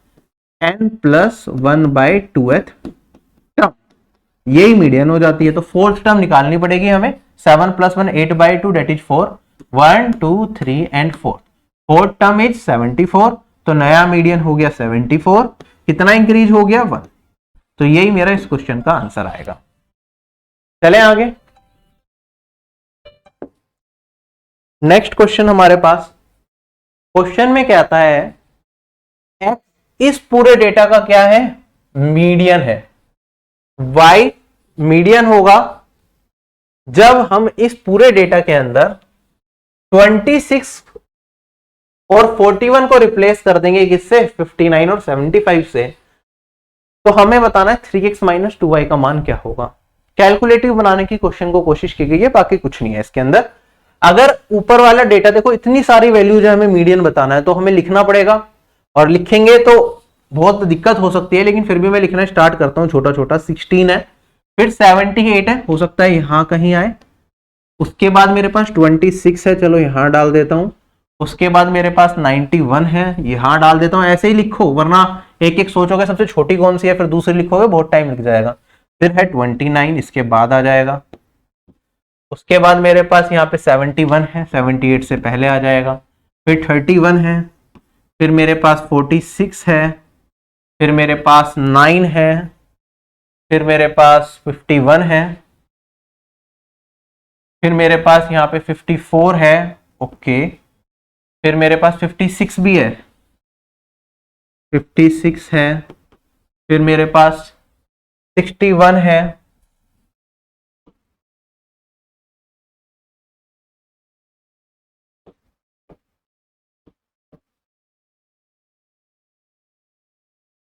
n+1/2th टर्म, यही मीडियन हो जाती है। तो फोर्थ टर्म निकालनी पड़ेगी हमें, 7 + 1 8/2 that is 4, 1 2 3 and 4, fourth term is 74, तो नया मीडियन हो गया 74, कितना इंक्रीज हो गया 1, तो यही मेरा इस क्वेश्चन का आंसर आएगा। चलें आगे, नेक्स्ट क्वेश्चन हमारे पास, क्वेश्चन में कहता है x इस पूरे डेटा का क्या है, मीडियन है, y मीडियन होगा जब हम इस पूरे डेटा के अंदर 26 और 41 को रिप्लेस कर देंगे किससे, 59 और 75 से, तो हमें बताना है 3x माइनस 2y का मान क्या होगा। कैलकुलेटिव बनाने की क्वेश्चन को कोशिश की गई है, बाकी कुछ नहीं है इसके अंदर। अगर ऊपर वाला डेटा देखो, इतनी सारी वैल्यूज है, हमें मीडियन बताना है, तो हमें लिखना पड़ेगा, और लिखेंगे तो बहुत दिक्कत हो सकती है, लेकिन फिर भी मैं लिखना स्टार्ट करता हूं छोटा छोटा। 16 है, फिर 78 है, हो सकता है यहां कहीं आए, उसके बाद मेरे पास 26 है, चलो यहां डाल देता हूं, उसके बाद मेरे पास 91 है, यहां डाल देता हूं। ऐसे ही लिखो, वरना एक एक सोचोगे सबसे छोटी कौन सी है, फिर दूसरी लिखोगे, बहुत टाइम लग जाएगा। फिर है 29, इसके बाद आ जाएगा, उसके बाद मेरे पास यहाँ पे 71 है, 78 से पहले आ जाएगा, फिर 31 है, फिर मेरे पास 46 है, फिर मेरे पास 9 है, फिर मेरे पास 51 है, फिर मेरे पास यहाँ पे 54 है, ओके, फिर मेरे पास 56 भी है, 56 है, फिर मेरे पास 61 है,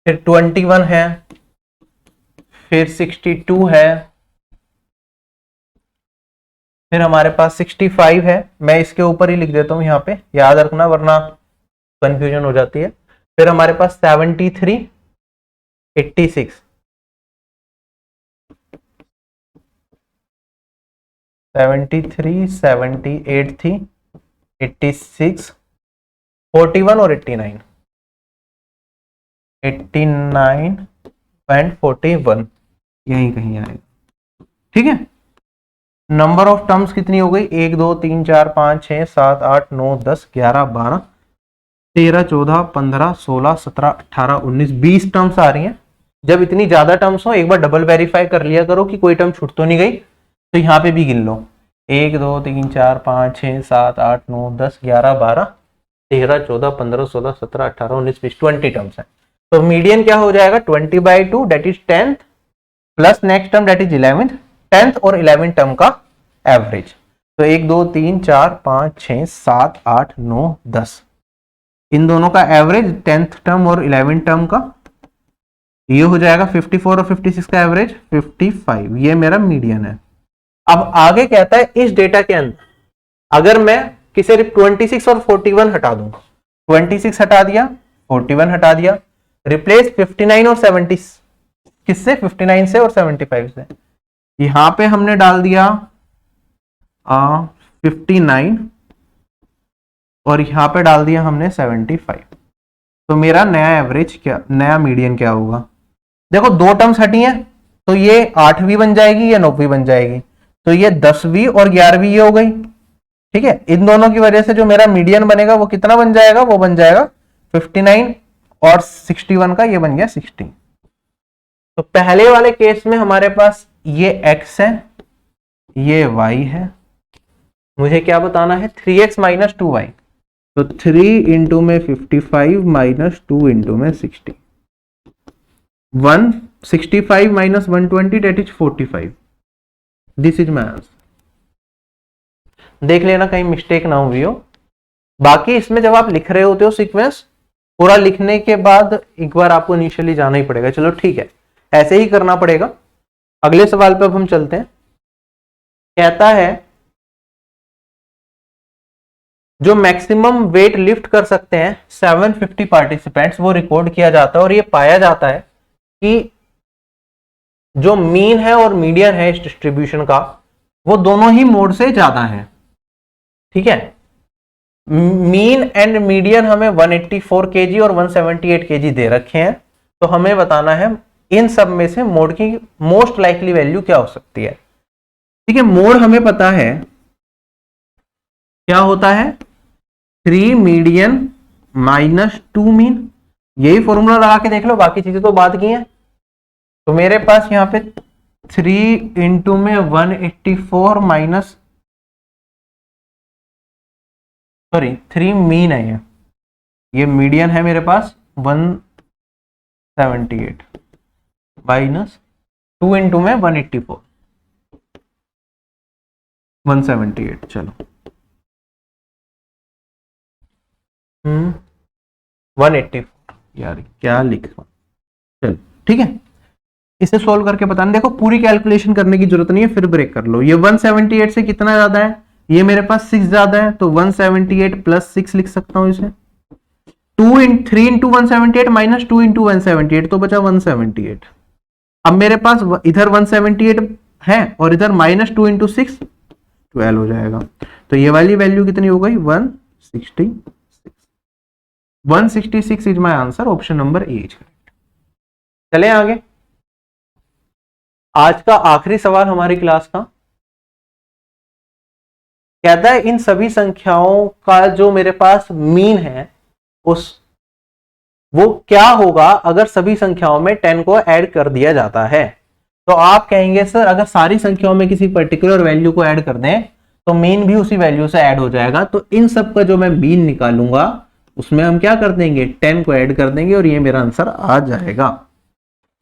फिर 21 है, फिर 62 है, फिर हमारे पास 65 है। मैं इसके ऊपर ही लिख देता हूं, यहाँ पे याद रखना वरना कंफ्यूजन हो जाती है। फिर हमारे पास 73, 86, 73, 78 थी, 86, 41 और 89, 89 एंड 41 यही कहीं आएगा। ठीक है, नंबर ऑफ टर्म्स कितनी हो गई, 1 2 3 4 5 6 7 8 9 10 11 12 13 14 15 16 17 18 19 20 टर्म्स आ रही हैं। जब इतनी ज्यादा टर्म्स हो, एक बार डबल वेरीफाई कर लिया करो कि कोई टर्म छूट तो नहीं गई, तो यहाँ पे भी गिन लो, 1 2 3 4 5 6 7 8 9 10 11 12 13 14 15 16 17 18 19 20 20 टर्म्स है। तो मीडियन क्या हो जाएगा, 20/2 that is 10th plus next term that is 11th, 10th और 11th टर्म का एवरेज। तो 1 2 3 4 5 6 7 8 9 10, इन दोनों का एवरेज 10th टर्म और 11th टर्म का, ये हो जाएगा 54 और 56 का एवरेज 55, ये मेरा मीडियन है। अब आगे कहता है इस डेटा के अंदर अगर मैं किसे 26 और 41 हटा दूं, 26 हटा दिया, 41 हटा दिया, रिप्लेस 59 और 70 किससे, 59 से और 75 से। यहां पे हमने डाल दिया 59 और यहां पे डाल दिया हमने 75। तो मेरा नया एवरेज क्या, नया मीडियन क्या होगा, देखो दो टर्म्स हटी हैं, तो ये 8वीं बन जाएगी या 9वीं बन जाएगी, तो ये 10वीं और 11वीं ये हो गई। ठीक है, इन दोनों की वजह से जो मेरा मीडियन बनेगा वो कितना बन जाएगा, वो बन जाएगा 59 और 61 का, ये बन गया 60। तो पहले वाले केस में हमारे पास ये x है, ये y है, मुझे क्या बताना है, 3x माइनस 2y। तो 3 इंटू में 55 माइनस 2 इंटू में 60, 165 minus 120 that is 45। This is my answer. देख लेना कहीं मिस्टेक ना हुई हो। बाकी इसमें जब आप लिख रहे होते हो सीक्वेंस, पूरा लिखने के बाद एक बार आपको इनिशियली जाना ही पड़ेगा। चलो ठीक है, ऐसे ही करना पड़ेगा। अगले सवाल पे अब हम चलते हैं। कहता है जो मैक्सिमम वेट लिफ्ट कर सकते हैं 750 पार्टिसिपेंट्स, वो रिकॉर्ड किया जाता है और ये पाया जाता है कि जो मीन है और मीडियन है इस डिस्ट्रीब्यूशन का, वो दोनों ही मोड से ज्यादा है। ठीक है, मीन एंड मीडियन हमें 184 केजी और 178 केजी दे रखे हैं, तो हमें बताना है इन सब में से मोड की मोस्ट लाइकली वैल्यू क्या हो सकती है। ठीक है, मोड हमें पता है क्या होता है, 3 मीडियन माइनस 2 मीन, यही फॉर्मूला लगा के देख लो, बाकी चीजें तो बात की हैं। तो मेरे पास यहां पे 3 इंटू में 184 माइनस, सॉरी 3 मीन है, ये मीडियन है मेरे पास 178 माइनस 2 इंटू में 184, 178 चलो 184 यार क्या लिखा, चलो ठीक है। इसे सोल्व करके बताना, देखो पूरी कैलकुलेशन करने की जरूरत नहीं है, फिर ब्रेक कर लो। ये 178 से कितना ज्यादा है, ये मेरे पास 6 ज्यादा है, तो 178 प्लस 6 लिख सकता हूं इसे। 3 इंटू 178 माइनस 2 इंटू 178 तो बचा 178। अब मेरे पास इधर 178 है और इधर माइनस 2 इंटू 6 12 हो जाएगा, तो ये वाली वैल्यू कितनी हो गई 166। 166 is my answer, option number A is correct. चले आगे, आज का आखिरी सवाल हमारी क्लास का कहता है इन सभी संख्याओं का जो मेरे पास मीन है उस वो क्या होगा अगर सभी संख्याओं में 10 को ऐड कर दिया जाता है। तो आप कहेंगे सर अगर सारी संख्याओं में किसी पर्टिकुलर वैल्यू को ऐड कर दें तो मीन भी उसी वैल्यू से ऐड हो जाएगा। तो इन सब का जो मैं मीन निकालूंगा उसमें हम क्या कर देंगे 10 को ऐड कर देंगे और ये मेरा आंसर आ जाएगा।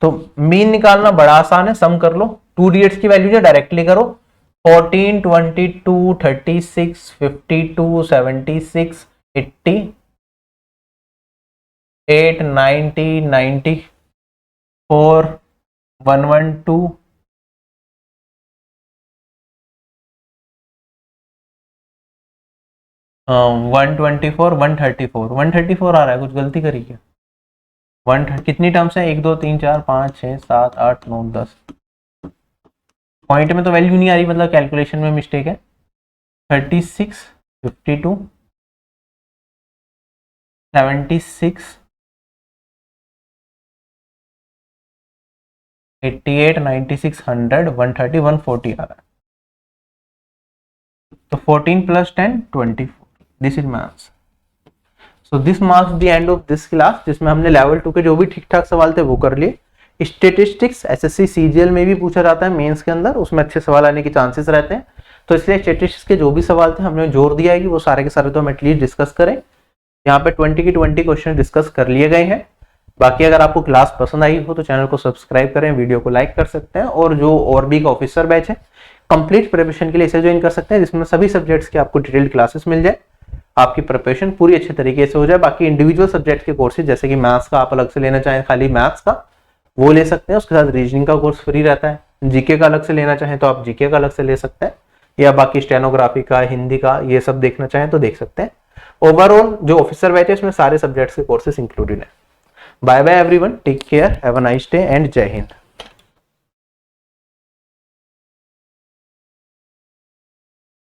तो मीन निकालना बड़ा आसान है, सम कर लो। 2 डिजिट्स की वैल्यू जो डायरेक्टली करो, 14, 22, 36, 52, 76, 80, 8, 90, 94, 112, 124, 134, 134 आ रहा है, कुछ गलती करी क्या? 130 कितनी टर्म्स है, 1 2 3 4 5 6 7 8 9 10। पॉइंट में तो वैल्यू नहीं आ रही, मतलब कैलकुलेशन में मिस्टेक है। 36, 52, 76, 88, 96, 100, 130, 140 आ रहा है। तो 14 plus 10 24, this is my answer. So this marks the end of this class, जिसमें हमने लेवल 2 के जो भी ठीक ठाक सवाल थे वो कर लिए। स्टेटिस्टिक्स एसएससी सीजीएल में भी पूछा जाता है मेंस के अंदर, उसमें अच्छे सवाल आने के चांसेस रहते हैं, तो इसलिए स्टेटिस्टिक्स के जो भी सवाल थे हमने जोर दिया है कि वो सारे के सारे तो हम एटलीस्ट डिस्कस करें। यहाँ पे 20 की 20 क्वेश्चन डिस्कस कर लिए गए हैं। बाकी अगर आपको क्लास पसंद आई हो तो चैनल को सब्सक्राइब करें, वीडियो को लाइक कर सकते हैं, और जो और भी का ऑफिसर बैच है कंप्लीट प्रिपरेशन के लिए इसे ज्वाइन कर सकते हैं, जिसमें सभी सब्जेक्ट्स की आपको डिटेल्ड क्लासेस मिल जाए, आपकी प्रिपरेशन पूरी अच्छे तरीके से हो जाए। बाकी इंडिविजुअल सब्जेक्ट के कोर्सेज जैसे कि मैथ्स का आप अलग से लेना चाहें खाली मैथ्स का वो ले सकते हैं, उसके साथ रीजनिंग का कोर्स फ्री रहता है। जीके का अलग से लेना चाहें तो आप जीके का अलग से ले सकते हैं, या बाकी स्टेनोग्राफी का, हिंदी का, ये सब देखना चाहें तो देख सकते हैं। ओवरऑल जो ऑफिसर बैच है इसमें सारे सब्जेक्ट्स के कोर्सेज इंक्लूडेड है। Bye bye everyone, take care, have a nice day and जय हिंद।